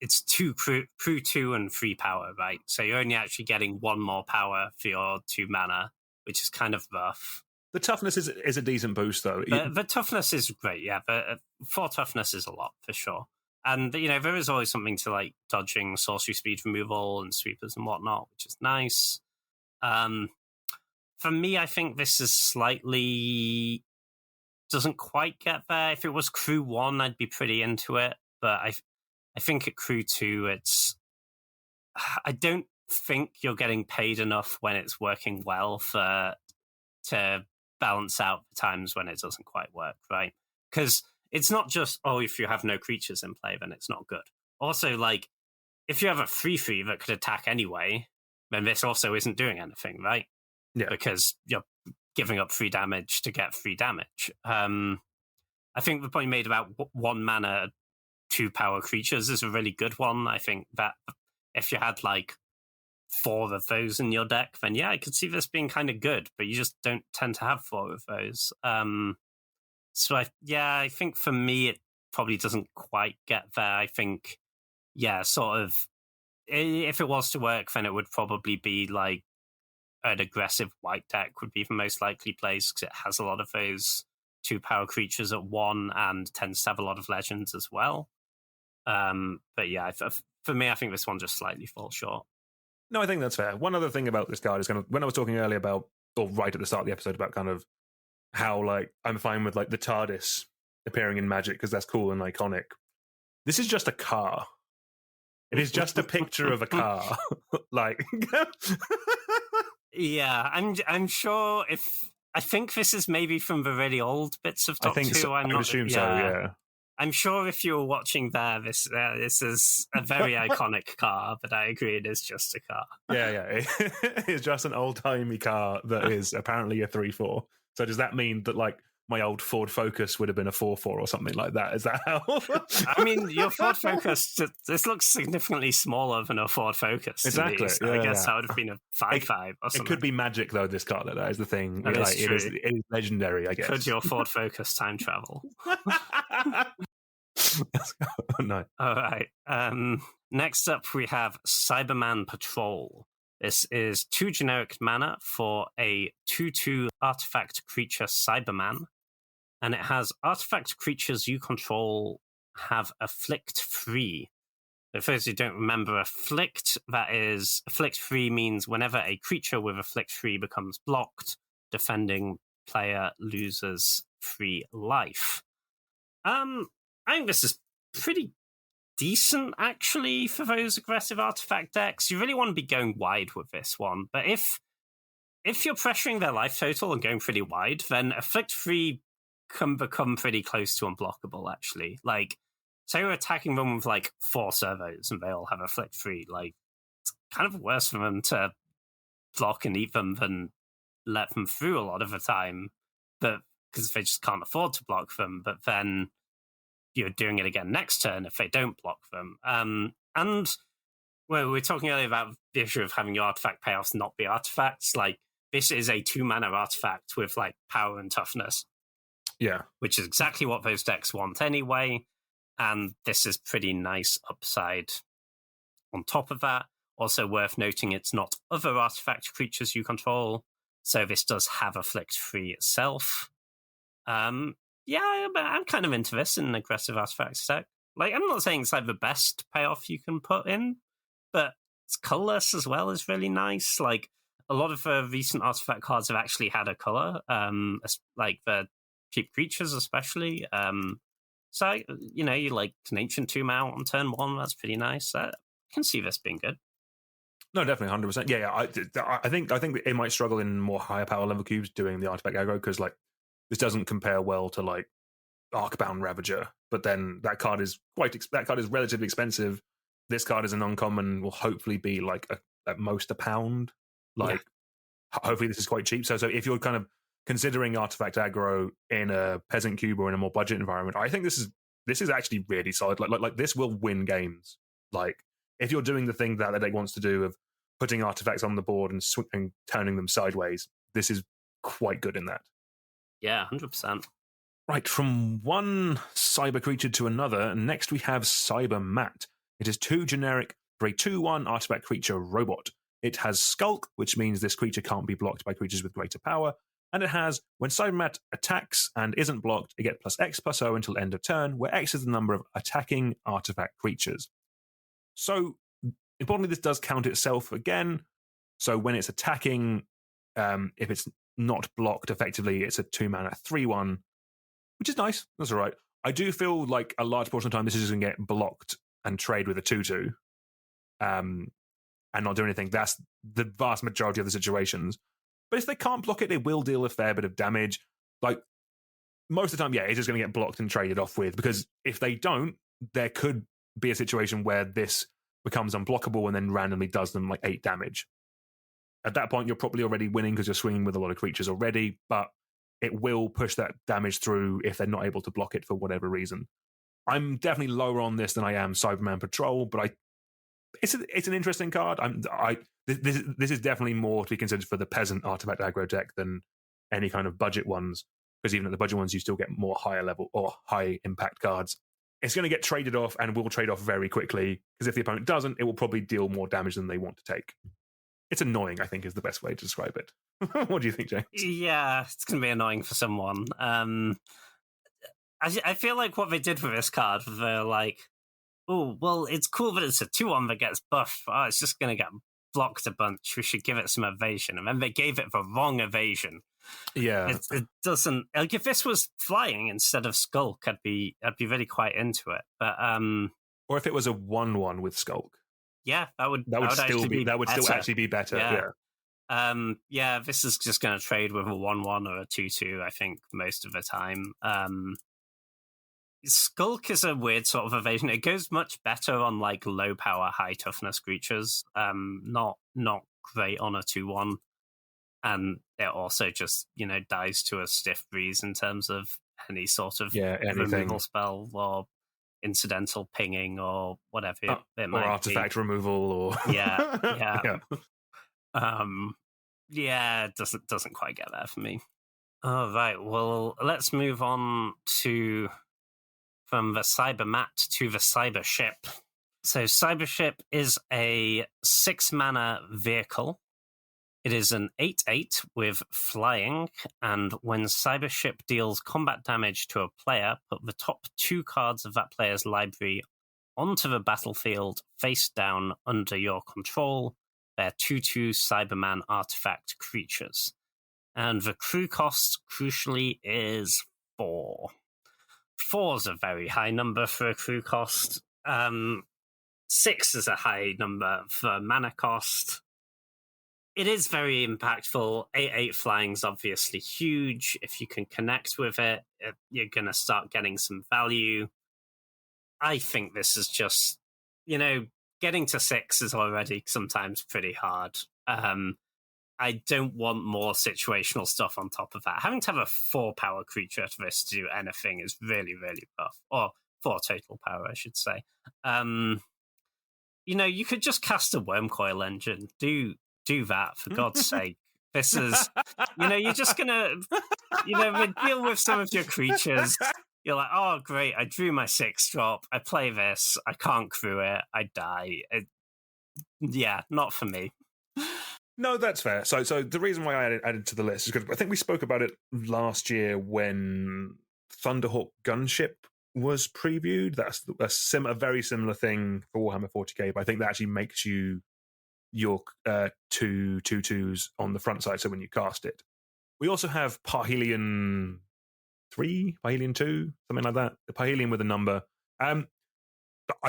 S2: it's 2 crew 2 and 3 power, right? So you're only actually getting 1 more power for your 2 mana, which is kind of rough.
S1: The toughness is a decent boost, though.
S2: The toughness is great, yeah. But 4 toughness is a lot, for sure. And, there is always something to, like, dodging sorcery speed removal and sweepers and whatnot, which is nice. For me, I think this is slightly... doesn't quite get there. If it was crew 1, I'd be pretty into it. But I think at crew 2, I don't think you're getting paid enough when it's working well to balance out the times when it doesn't quite work, right? Because it's not just, if you have no creatures in play, then it's not good. Also, like, if you have a 3/3 that could attack anyway, then this also isn't doing anything, right?
S1: Yeah.
S2: Because you're giving up 3 damage to get 3 damage. I think the point you made about 1 mana, 2 power creatures is a really good one. I think that if you had like 4 of those in your deck, then yeah, I could see this being kind of good, but you just don't tend to have 4 of those. So I think for me, it probably doesn't quite get there. I think, sort of, if it was to work, then it would probably be like an aggressive white deck would be the most likely place because it has a lot of those 2 power creatures at 1 and tends to have a lot of legends as well. But yeah, for me, I think this one just slightly falls short.
S1: No, I think that's fair. One other thing about this card is kind of when I was talking earlier about, or right at the start of the episode, about kind of how like I'm fine with like the TARDIS appearing in Magic because that's cool and iconic. This is just a car. It is just a picture of a car. Like,
S2: yeah, I'm sure I think this is maybe from the really old bits of Doctor Who.
S1: So. I would assume so. Yeah.
S2: I'm sure if you were watching there, this is a very iconic car, but I agree it is just a car.
S1: Yeah. It's just an old-timey car that is apparently a 3/4. So does that mean that, like, my old Ford Focus would have been a 4/4 or something like that? Is that how?
S2: I mean, your Ford Focus, this looks significantly smaller than a Ford Focus.
S1: Exactly.
S2: I guess that would have been a 5/5 or something.
S1: It could be magic, though, this car, that is the thing.
S2: That is true.
S1: It is legendary, I guess.
S2: Could your Ford Focus time travel?
S1: No.
S2: All right. Next up, we have Cyberman Patrol. This is 2 generic mana for a 2/2 artifact creature Cyberman. And it has artifact creatures you control have afflict 3. So for those who don't remember afflict, that is, afflict 3 means whenever a creature with afflict 3 becomes blocked, defending player loses 3 life. I think this is pretty decent, actually, for those aggressive artifact decks. You really want to be going wide with this one, but if you're pressuring their life total and going pretty wide, then Afflict 3 can become pretty close to unblockable, actually. Like, say you're attacking them with, like, 4 servos and they all have Afflict 3, like, it's kind of worse for them to block and eat them than let them through a lot of the time, but because they just can't afford to block them. But then you're doing it again next turn if they don't block them. And well, we were talking earlier about the issue of having your artifact payoffs not be artifacts. Like, this is a 2-mana artifact with, like, power and toughness.
S1: Yeah.
S2: Which is exactly what those decks want anyway. And this is pretty nice upside on top of that. Also worth noting, it's not other artifact creatures you control, so this does have Afflict 3 itself. Yeah, but I'm kind of into this in an aggressive artifact deck. Like, I'm not saying it's like the best payoff you can put in, but it's colorless as well is really nice. Like, a lot of recent artifact cards have actually had a color, like the cheap creatures especially. So, you know, you like an Ancient Tomb out on turn 1, that's pretty nice. I can see this being good.
S1: No, definitely, 100%. Yeah, I think it might struggle in more higher power level cubes doing the artifact aggro, because, like, this doesn't compare well to, like, Arcbound Ravager, but then that card is relatively expensive. This card is an uncommon, will hopefully be like at most £1. Like, hopefully this is quite cheap. So if you're kind of considering artifact aggro in a peasant cube or in a more budget environment, I think this is actually really solid. Like this will win games. Like, if you're doing the thing that the deck wants to do of putting artifacts on the board and turning them sideways, this is quite good in that.
S2: Yeah, 100%.
S1: Right, from one cyber creature to another, next we have Cyber Mat. It is 2 generic for a 2/1 artifact creature robot. It has Skulk, which means this creature can't be blocked by creatures with greater power, and it has, when Cyber Mat attacks and isn't blocked, it gets +X/+O until end of turn, where X is the number of attacking artifact creatures. So, importantly, this does count itself again. So when it's attacking, if it's not blocked effectively, it's a 2-mana 3/1, which is nice. That's all right. I do feel like a large portion of the time this is just going to get blocked and trade with a 2/2 and not do anything. That's the vast majority of the situations. But if they can't block it, it will deal a fair bit of damage. Like, most of the time, yeah, it's just going to get blocked and traded off with, because if they don't, there could be a situation where this becomes unblockable and then randomly does them like 8 damage. At that point, you're probably already winning because you're swinging with a lot of creatures already, but it will push that damage through if they're not able to block it for whatever reason. I'm definitely lower on this than I am Cyberman Patrol, but it's an interesting card. This is definitely more to be considered for the peasant artifact aggro deck than any kind of budget ones, because even at the budget ones, you still get more higher level or high impact cards. It's going to get traded off and will trade off very quickly, because if the opponent doesn't, it will probably deal more damage than they want to take. It's annoying, I think, is the best way to describe it. What do you think, James?
S2: Yeah, it's going to be annoying for someone. I feel like what they did with this card, they're like, oh, well, it's cool that it's a 2/1 that gets buffed. Oh, it's just going to get blocked a bunch. We should give it some evasion. And then they gave it the wrong evasion.
S1: Yeah.
S2: It doesn't... Like, if this was flying instead of Skulk, I'd be really quite into it. But
S1: or if it was a 1/1 with Skulk.
S2: Yeah, that would
S1: still actually be better. Yeah.
S2: Yeah, this is just going to trade with a 1/1 or a 2/2, I think, most of the time. Skulk is a weird sort of evasion. It goes much better on like low power, high toughness creatures. Not great on a 2/1. And it also just, dies to a stiff breeze in terms of any sort of removal spell or incidental pinging or whatever it might
S1: or artifact
S2: be.
S1: Removal or
S2: yeah. It doesn't quite get there for me. All right, well, let's move on from the Cyber Mat to the Cyber Ship. So Cyber Ship is a 6-mana vehicle. It is an 8/8 with flying, and when Cyber Ship deals combat damage to a player, put the top 2 cards of that player's library onto the battlefield face down under your control. They're 2/2 Cyberman artifact creatures. And the crew cost, crucially, is 4. 4 is a very high number for a crew cost. 6 is a high number for mana cost. It is very impactful. 8/8 flying is obviously huge. If you can connect with it, you're going to start getting some value. I think this is just, getting to 6 is already sometimes pretty hard. I don't want more situational stuff on top of that. Having to have a 4 power creature for this to do anything is really, really rough. Or 4 total power, I should say. You could just cast a Wormcoil Engine. Do that, for God's sake. This is, you're just going to, deal with some of your creatures. You're like, oh, great, I drew my 6-drop. I play this. I can't crew it. I die. Yeah, not for me.
S1: No, that's fair. So the reason why I added to the list is because I think we spoke about it last year when Thunderhawk Gunship was previewed. That's a very similar thing for Warhammer 40k, but I think that actually makes you your 2/2/2s on the front side, so when you cast it. We also have Parhelion 3, Parhelion 2, something like that. The Parhelion with a number. I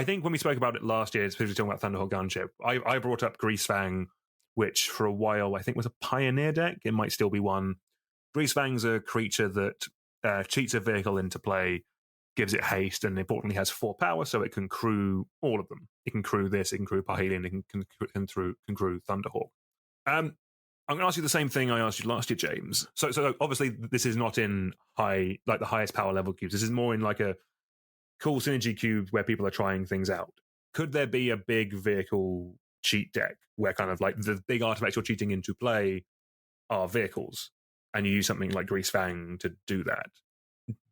S1: think when we spoke about it last year, especially talking about Thunderhawk Gunship, I brought up Greasefang, which for a while I think was a Pioneer deck. It might still be one. Greasefang's a creature that cheats a vehicle into play, gives it haste, and importantly has 4 power, so it can crew all of them. It can crew this, it can crew Parhelion, it can crew Thunderhawk. I'm going to ask you the same thing I asked you last year, James. So obviously this is not in the highest power level cubes. This is more in like a cool synergy cube where people are trying things out. Could there be a big vehicle cheat deck where kind of like the big artifacts you're cheating into play are vehicles, and you use something like Greasefang to do that?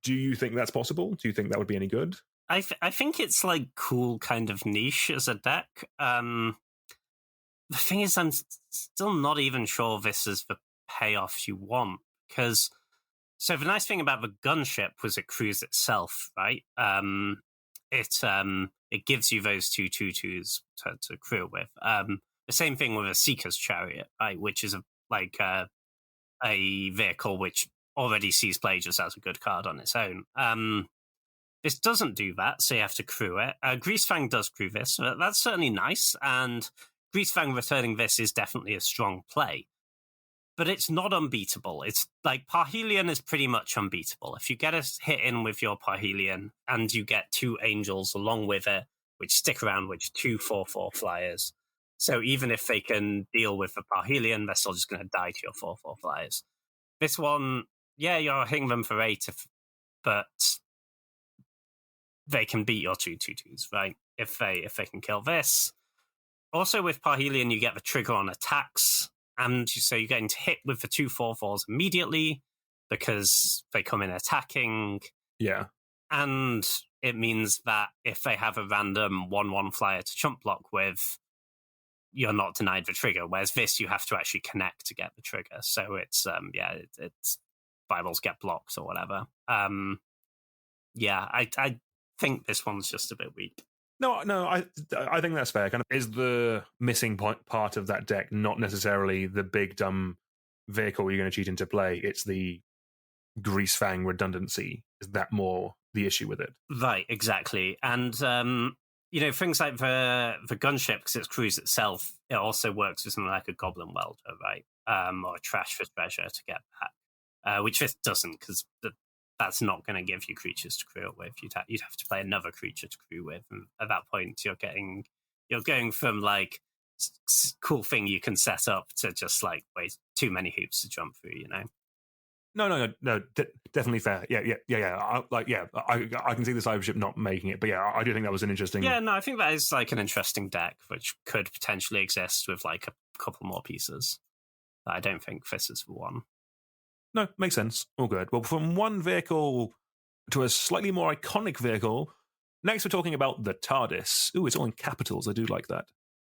S1: Do you think that's possible? Do you think that would be any good?
S2: I think it's like cool kind of niche as a deck. The thing is, I'm still not even sure this is the payoff you want, because so the nice thing about the gunship was it crews itself, right? It gives you those 2/2/2s to crew with. The same thing with a Seeker's Chariot, right? Which is a vehicle which already sees play just as a good card on its own. This doesn't do that, so you have to crew it. Greasefang does crew this, so that's certainly nice, and Greasefang returning this is definitely a strong play. But it's not unbeatable. It's like Parhelion is pretty much unbeatable. If you get a hit in with your Parhelion and you get 2 angels along with it, which stick around, which 2 4/4 flyers. So even if they can deal with the Parhelion, they're still just going to die to your 4/4 flyers. This one, yeah, you're hitting them for 8, but they can beat your 2/2/2s, right? If they can kill this. Also with Parhelion, you get the trigger on attacks, and so you're getting to hit with the 2 4/4s immediately because they come in attacking.
S1: Yeah.
S2: And it means that if they have a random 1/1 flyer to chump block with, you're not denied the trigger. Whereas this, you have to actually connect to get the trigger. So it's it's Bibles get blocked or whatever. I think this one's just a bit weak.
S1: No, I think that's fair. Kind of is the missing part of that deck not necessarily the big dumb vehicle you're going to cheat into play? It's the Greasefang redundancy. Is that more the issue with it?
S2: Right, exactly. And things like the gunship, because it crews itself, it also works with something like a Goblin Welder, right? Or a Trash for Treasure to get back, which this doesn't, because that's not going to give you creatures to crew with. You'd have to play another creature to crew with, and at that point you're going from like cool thing you can set up to just like wait too many hoops to jump through.
S1: No, definitely fair. Yeah. I can see the Cybership not making it, but yeah, I do think that was an interesting.
S2: Yeah, no, I think that is like an interesting deck which could potentially exist with like a couple more pieces. I don't think this is the one.
S1: No, makes sense. All good. Well, from one vehicle to a slightly more iconic vehicle, next we're talking about the TARDIS. Ooh, it's all in capitals. I do like that.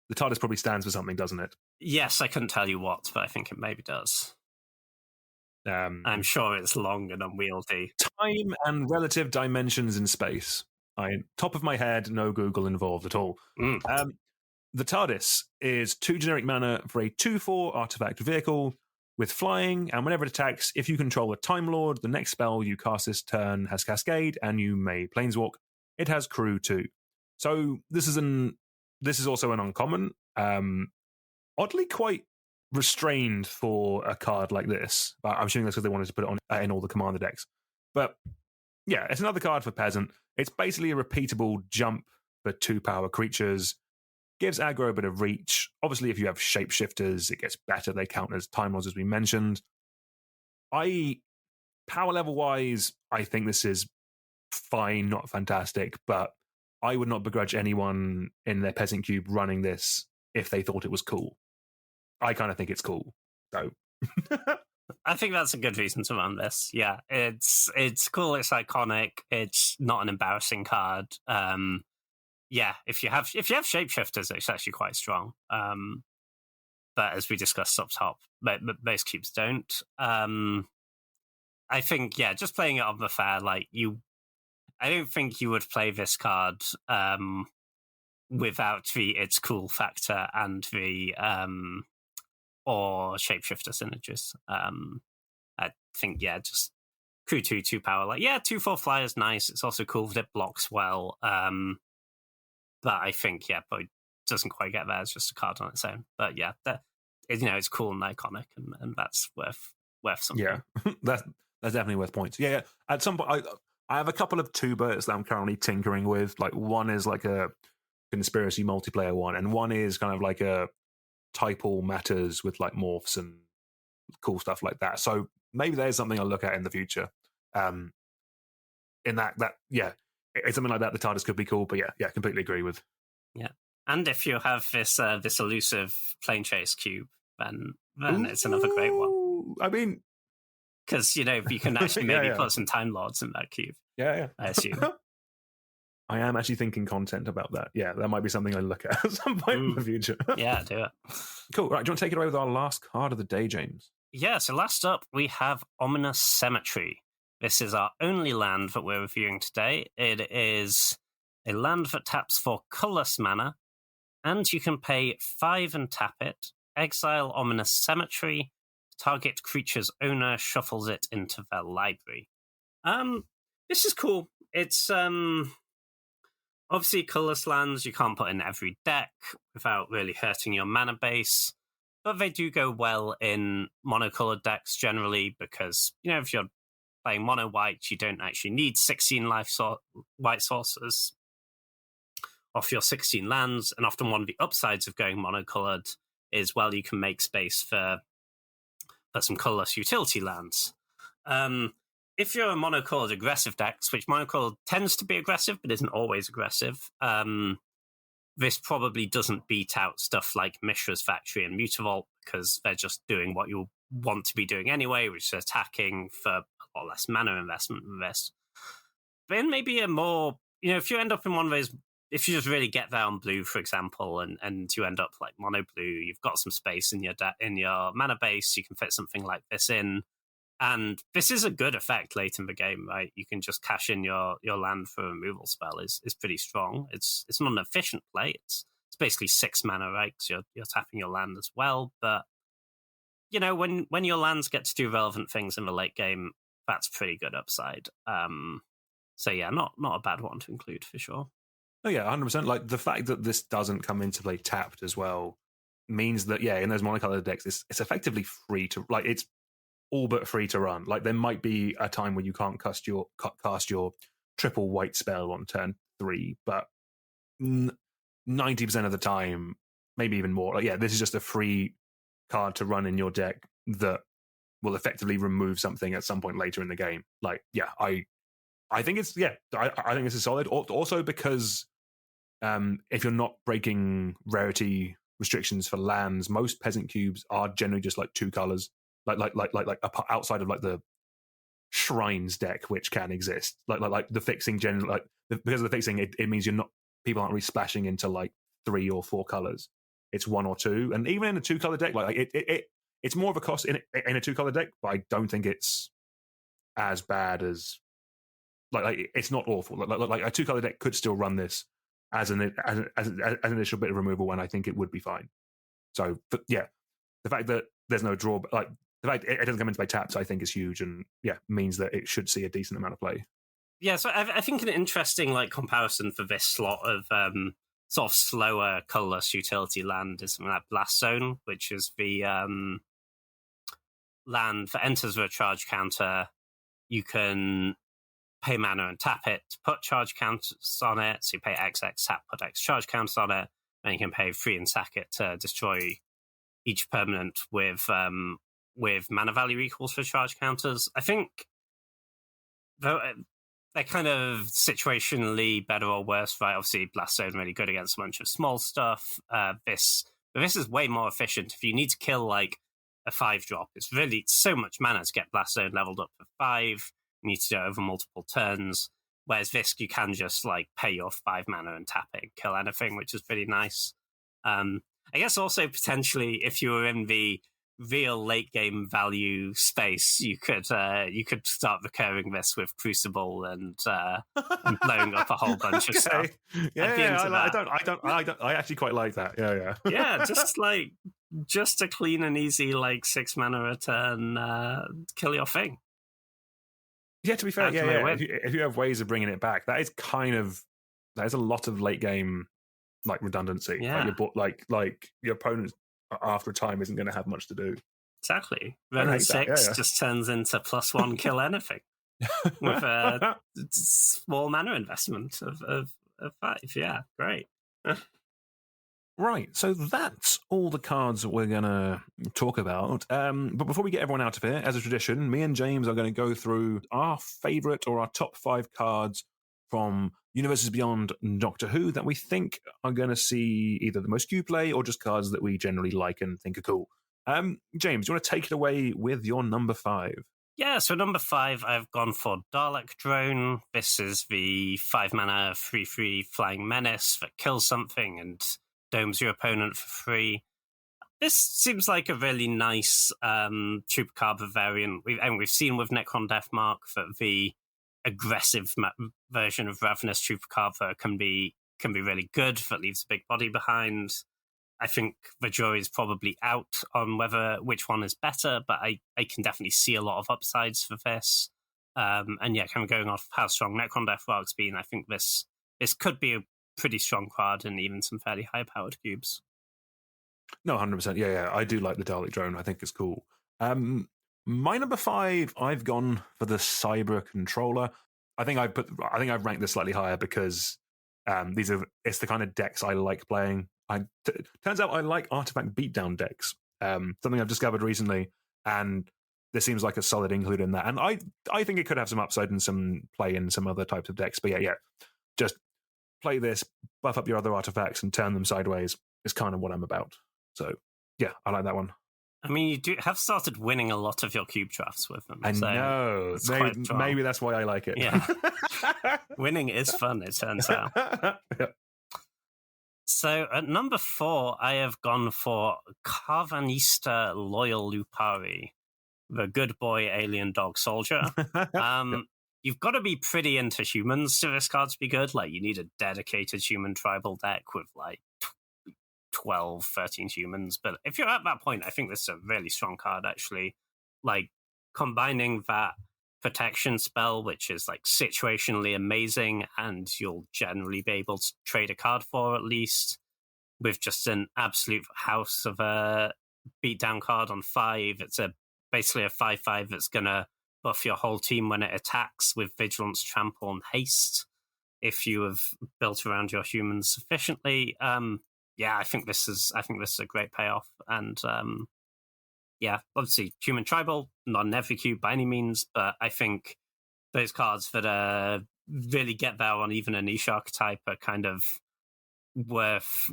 S1: The TARDIS probably stands for something, doesn't it?
S2: Yes, I couldn't tell you what, but I think it maybe does. I'm sure it's long and unwieldy.
S1: Time and relative dimensions in space. Top of my head, no Google involved at all. The TARDIS is 2 generic mana for a 2/4 artifact vehicle. with flying, and whenever it attacks, if you control a Time Lord, the next spell you cast this turn has Cascade, and you may Planeswalk. It has Crew too. So this is also an uncommon. Oddly quite restrained for a card like this. But I'm assuming that's because they wanted to put it on in all the Commander decks. But yeah, it's another card for Peasant. It's basically a repeatable jump for 2-power creatures. Gives aggro a bit of reach. Obviously, if you have shapeshifters, it gets better. They count as Time Lords, as we mentioned. Power level wise, I think this is fine, not fantastic, but I would not begrudge anyone in their Peasant Cube running this if they thought it was cool. I kind of think it's cool. So
S2: I think that's a good reason to run this. Yeah, it's cool. It's iconic. It's not an embarrassing card. Yeah, if you have shapeshifters, it's actually quite strong. But as we discussed up top, most cubes don't. I think just playing it on the fair, I don't think you would play this card without the it's cool factor and the or shapeshifter synergies. I think just crew 2-power. 2/4 flyer is nice. It's also cool that it blocks well. But I think but it doesn't quite get there. It's just a card on its own. But it's cool and iconic, and that's worth something.
S1: Yeah, that's definitely worth points. Yeah. At some point, I have a couple of two-birds that I'm currently tinkering with. Like one is like a conspiracy multiplayer one, and one is kind of like a type all matters with like morphs and cool stuff like that. So maybe there's something I'll look at in the future. In that it's something like that. The TARDIS could be cool, but completely agree with.
S2: Yeah, and if you have this elusive plane chase cube, then it's another great one.
S1: I mean,
S2: because you can actually maybe put some Time Lords in that cube.
S1: Yeah.
S2: I assume.
S1: I am actually thinking content about that. Yeah, that might be something I look at some point in the future.
S2: Yeah, do it.
S1: Cool. Right, do you want to take it away with our last card of the day, James?
S2: Yeah, so last up, we have Ominous Cemetery. This is our only land that we're reviewing today. It is a land that taps for colorless mana, and you can pay 5 and tap it, exile Ominous Cemetery, target creature's owner shuffles it into their library. This is cool. It's obviously colorless lands you can't put in every deck without really hurting your mana base, but they do go well in monocolored decks generally because, if you're playing mono white, you don't actually need 16 white sources off your 16 lands, and often one of the upsides of going monocolored is, you can make space for some colorless utility lands. If you're a monocolored aggressive deck, which monocolored tends to be aggressive but isn't always aggressive, this probably doesn't beat out stuff like Mishra's Factory and Mutavault because they're just doing what you want to be doing anyway, which is attacking for a lot less mana investment than this. Then maybe a more, if you end up in one of those, if you just really get there on blue, for example, and you end up like mono blue, you've got some space in your mana base, you can fit something like this in. And this is a good effect late in the game, right? You can just cash in your land for a removal spell is pretty strong. It's not an efficient play. It's basically 6 mana, right? Because you're tapping your land as well. But when your lands get to do relevant things in the late game, that's pretty good upside. So yeah, not a bad one to include for sure.
S1: Oh yeah, 100%. Like the fact that this doesn't come into play tapped as well means that in those monocolored decks, it's effectively free to it's all but free to run. Like there might be a time when you can't cast your triple white spell on turn 3, but 90% of the time, maybe even more. This is just a free card to run in your deck that will effectively remove something at some point later in the game. I think it's I think this is solid. Also because if you're not breaking rarity restrictions for lands, most peasant cubes are generally just like 2 colors. Like outside of like the shrines deck, which can exist. Like the fixing generally, because of the fixing, it means people aren't really splashing into like 3 or 4 colors. It's 1 or 2, and even in a 2-color deck, it's more of a cost in a 2-color deck, but I don't think it's as bad as it's not awful. Like a 2-color deck could still run this as an initial bit of removal, and I think it would be fine. So, but yeah, the fact that there's no draw, the fact it doesn't come into play tapped, I think, is huge, and means that it should see a decent amount of play.
S2: Yeah, so I think an interesting comparison for this slot of sort of slower colourless utility land is something like Blast Zone, which is the land that enters with a charge counter. You can pay mana and tap it to put charge counters on it. So you pay XX, tap, put X charge counters on it. And you can pay 3 and sack it to destroy each permanent with mana value equals for charge counters. I think they're kind of situationally better or worse, right? Obviously, Blast Zone really good against a bunch of small stuff. This is way more efficient. If you need to kill a 5-drop, it's really so much mana to get Blast Zone leveled up for 5. You need to do it over multiple turns. Whereas this, you can just pay your 5 mana and tap it and kill anything, which is pretty nice. I guess also potentially if you were in the real late game value space, you could start recurring this with Crucible and blowing up a whole bunch of stuff.
S1: I actually quite like that.
S2: Yeah, just a clean and easy 6 mana return, kill your thing.
S1: Yeah, to be fair, if you have ways of bringing it back, that is a lot of late game redundancy.
S2: Yeah,
S1: your opponent after a time isn't going to have much to do.
S2: Exactly. Running 6 just turns into +1 kill anything with a small mana investment of 5. Yeah, great.
S1: Right, so that's all the cards that we're going to talk about. But before we get everyone out of here, as a tradition, me and James are going to go through our favourite or our top 5 cards from Universes Beyond Doctor Who that we think are going to see either the most Q play or just cards that we generally like and think are cool. James, do you want to take it away with your number 5?
S2: Yeah, so number 5, I've gone for Dalek Drone. This is the 5 mana 3/3 flying menace that kills something and domes your opponent for free. This seems like a really nice Chupacabra variant. We've seen with Necron Deathmark that the aggressive version of Ravenous Chupacabra can be really good. That leaves a big body behind. I think the jury's probably out on which one is better, but I can definitely see a lot of upsides for this. And kind of going off how strong Necron Deathmark's been, I think this could be a pretty strong card and even some fairly high-powered cubes.
S1: No, 100%. Yeah, I do like the Dalek Drone. I think it's cool. My number 5, I've gone for the Cyber Controller. I think I've ranked this slightly higher because it's the kind of decks I like playing. Turns out I like artifact beatdown decks. Something I've discovered recently, and this seems like a solid include in that. And I think it could have some upside and some play in some other types of decks. But just play this, buff up your other artifacts, and turn them sideways is kind of what I'm about. So, I like that one.
S2: I mean, you do have started winning a lot of your cube drafts with them.
S1: I know. Maybe that's why I like it.
S2: Yeah. Winning is fun, it turns out.
S1: Yep.
S2: So at number 4, I have gone for Carvanista Loyal Lupari, the good boy alien dog soldier. You've got to be pretty into humans for this card to be good. You need a dedicated human tribal deck with 12, 13 humans. But if you're at that point, I think this is a really strong card, actually. Combining that protection spell, which is situationally amazing, and you'll generally be able to trade a card for at least, with just an absolute house of a beatdown card on 5. It's basically a 5/5 that's going to buff your whole team when it attacks with Vigilance, Trample, and Haste, if you have built around your humans sufficiently. I think this is a great payoff. And obviously human tribal, not in every cube by any means, but I think those cards that really get there on even a niche archetype are kind of worth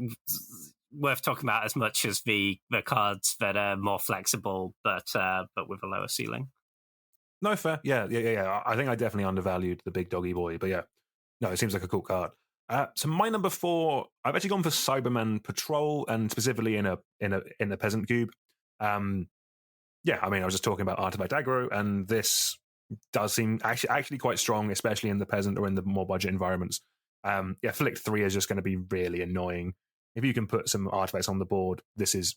S2: talking about as much as the cards that are more flexible but with a lower ceiling.
S1: No, fair. Yeah. I think I definitely undervalued the big doggy boy, but it seems like a cool card. So my number 4, I've actually gone for Cyberman Patrol, and specifically in a peasant cube. I was just talking about artifact aggro, and this does seem actually quite strong, especially in the peasant or in the more budget environments. Flick 3 is just going to be really annoying. If you can put some artifacts on the board, this is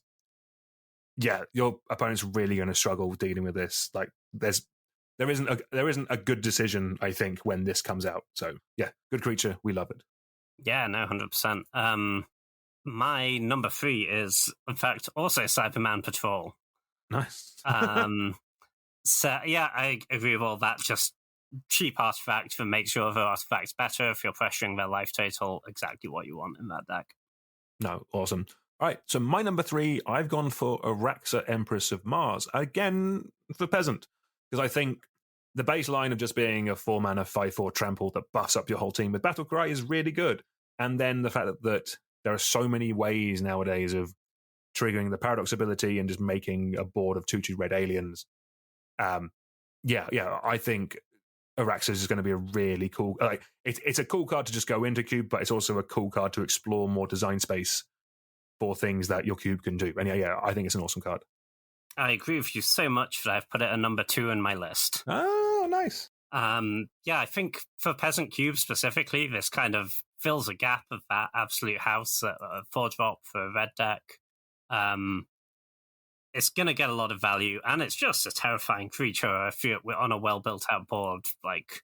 S1: yeah, your opponent's really going to struggle dealing with this. Like, there isn't a good decision, I think, when this comes out. So yeah, good creature, we love it.
S2: Yeah, no, 100%. My number 3 is, in fact, also Cyberman Patrol.
S1: Nice.
S2: So yeah, I agree with all that. Just cheap artifact that makes your other artifacts better if you're pressuring their life total. Exactly what you want in that deck.
S1: No, awesome. All right, so my number 3, I've gone for Araxa, Empress of Mars. Again, for Peasant, because I think the baseline of just being a 4-mana 5/4 trample that buffs up your whole team with Battlecry is really good. And then the fact that there are so many ways nowadays of triggering the Paradox ability and just making a board of 2/2 red aliens. I think Araxas is going to be a really cool. Like, it's a cool card to just go into cube, but it's also a cool card to explore more design space for things that your cube can do. And I think it's an awesome card.
S2: I agree with you so much that I've put it at number 2 in my list.
S1: Oh, nice.
S2: I think for Peasant Cube specifically, this kind of fills a gap of that Absolute House at a 4-drop for a red deck. It's going to get a lot of value, and it's just a terrifying creature if you're on a well-built-out board. Like,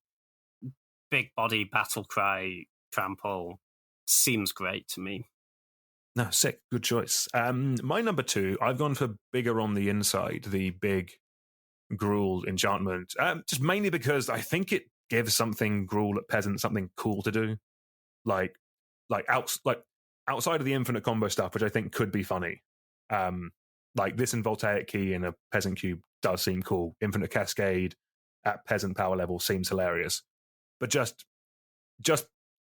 S2: big body, battle cry, trample, seems great to me.
S1: No, sick. Good choice. My number 2, I've gone for bigger on the inside, the big Gruul enchantment, just mainly because I think it gives something Gruul at Peasant something cool to do. Like outside of the infinite combo stuff, which I think could be funny. Like this in Voltaic Key in a Peasant Cube does seem cool. Infinite Cascade at Peasant power level seems hilarious. But just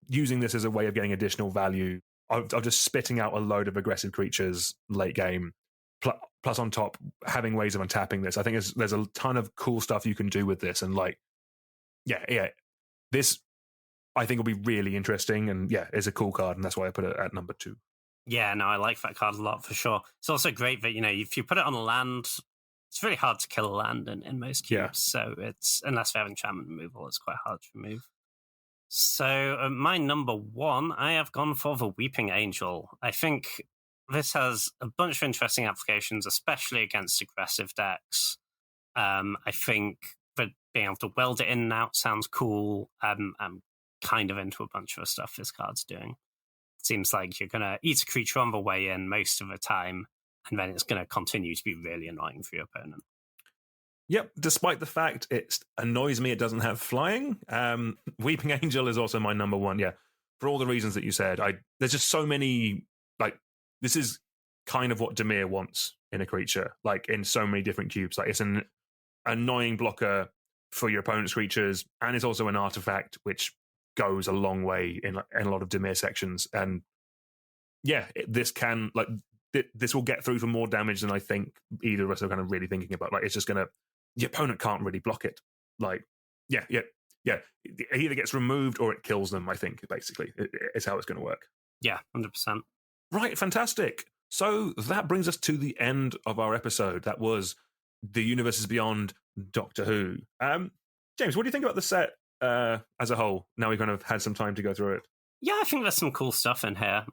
S1: using this as a way of getting additional value, of just spitting out a load of aggressive creatures late game, plus on top having ways of untapping this. I think there's a ton of cool stuff you can do with this. And this I think will be really interesting. And it's a cool card, and that's why I put it at number 2.
S2: Yeah, no, I like that card a lot for sure. It's also great that, if you put it on a land, it's really hard to kill a land in most cubes. Yeah. So it's, unless we have enchantment removal, it's quite hard to remove. So my number 1, I have gone for the Weeping Angel. I think this has a bunch of interesting applications, especially against aggressive decks. I think that being able to weld it in and out sounds cool. I'm kind of into a bunch of the stuff this card's doing. Seems like you're going to eat a creature on the way in most of the time, and then it's going to continue to be really annoying for your opponent.
S1: Yep, despite the fact it annoys me it doesn't have flying. Weeping Angel is also my number 1, for all the reasons that you said. There's just so many, this is kind of what Dimir wants in a creature, in so many different cubes. It's an annoying blocker for your opponent's creatures, and it's also an artifact which goes a long way in a lot of Dimir sections. And this can this will get through for more damage than I think either of us are kind of really thinking about. It's just gonna, the opponent can't really block it. It either gets removed or it kills them. I think basically it's how it's going to work.
S2: 100%.
S1: Right, fantastic. So that brings us to the end of our episode. That was The Universe is Beyond Doctor Who. James, what do you think about the set as a whole, now we've kind of had some time to go through it?
S2: I think there's some cool stuff in here.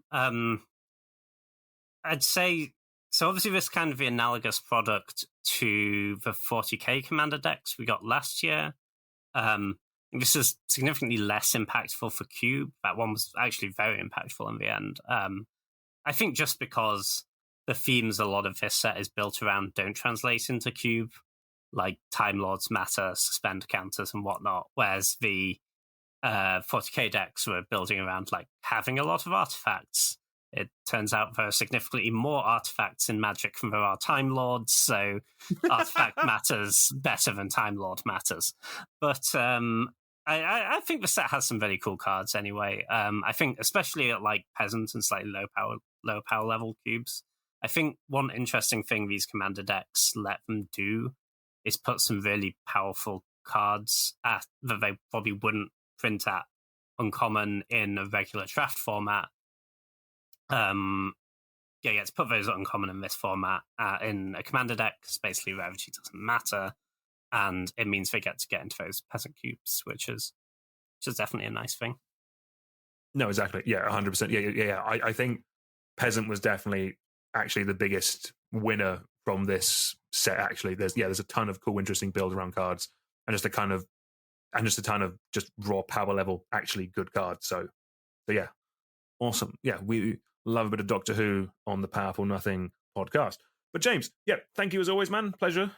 S2: I'd say, so obviously this kind of the analogous product to the 40k Commander decks we got last year. This is significantly less impactful for Cube. That one was actually very impactful in the end. I think just because the themes a lot of this set is built around don't translate into Cube, like Time Lords matter, suspend counters and whatnot, whereas the 40k decks were building around having a lot of artifacts. It turns out there are significantly more artifacts in Magic than there are Time Lords, so artifact matters better than Time Lord matters. But I think the set has some very cool cards anyway. I think especially at Peasant and slightly low power level cubes, I think one interesting thing these Commander decks let them do is put some really powerful cards that they probably wouldn't print at uncommon in a regular draft format. To put those uncommon in this format in a Commander deck, because basically rarity doesn't matter, and it means they get into those Peasant cubes, which is definitely a nice thing.
S1: No, exactly. 100%. I think Peasant was definitely actually the biggest winner from this set. Actually, there's a ton of cool, interesting build around cards, and just a ton of just raw power level, actually good cards. So yeah, awesome. Yeah, we love a bit of Doctor Who on the Powerful Nothing podcast. But James, yeah, thank you as always, man. Pleasure.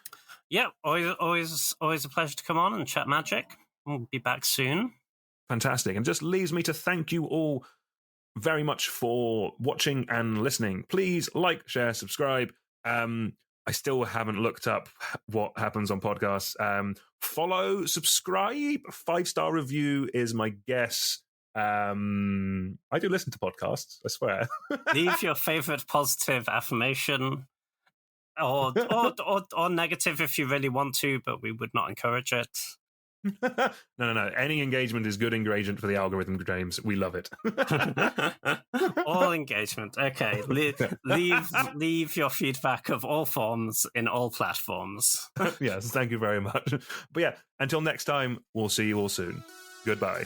S2: Yeah, always a pleasure to come on and chat magic. We'll be back soon.
S1: Fantastic. And just leaves me to thank you all very much for watching and listening. Please like, share, subscribe. I still haven't looked up what happens on podcasts. Follow, subscribe, 5-star review is my guess. I do listen to podcasts, I swear.
S2: Leave your favorite positive affirmation or negative if you really want to, but we would not encourage it.
S1: No. Any engagement is good engagement for the algorithm, James. We love it.
S2: All engagement. Okay. Leave your feedback of all forms in all platforms.
S1: Yes, thank you very much. But yeah, until next time, we'll see you all soon. Goodbye.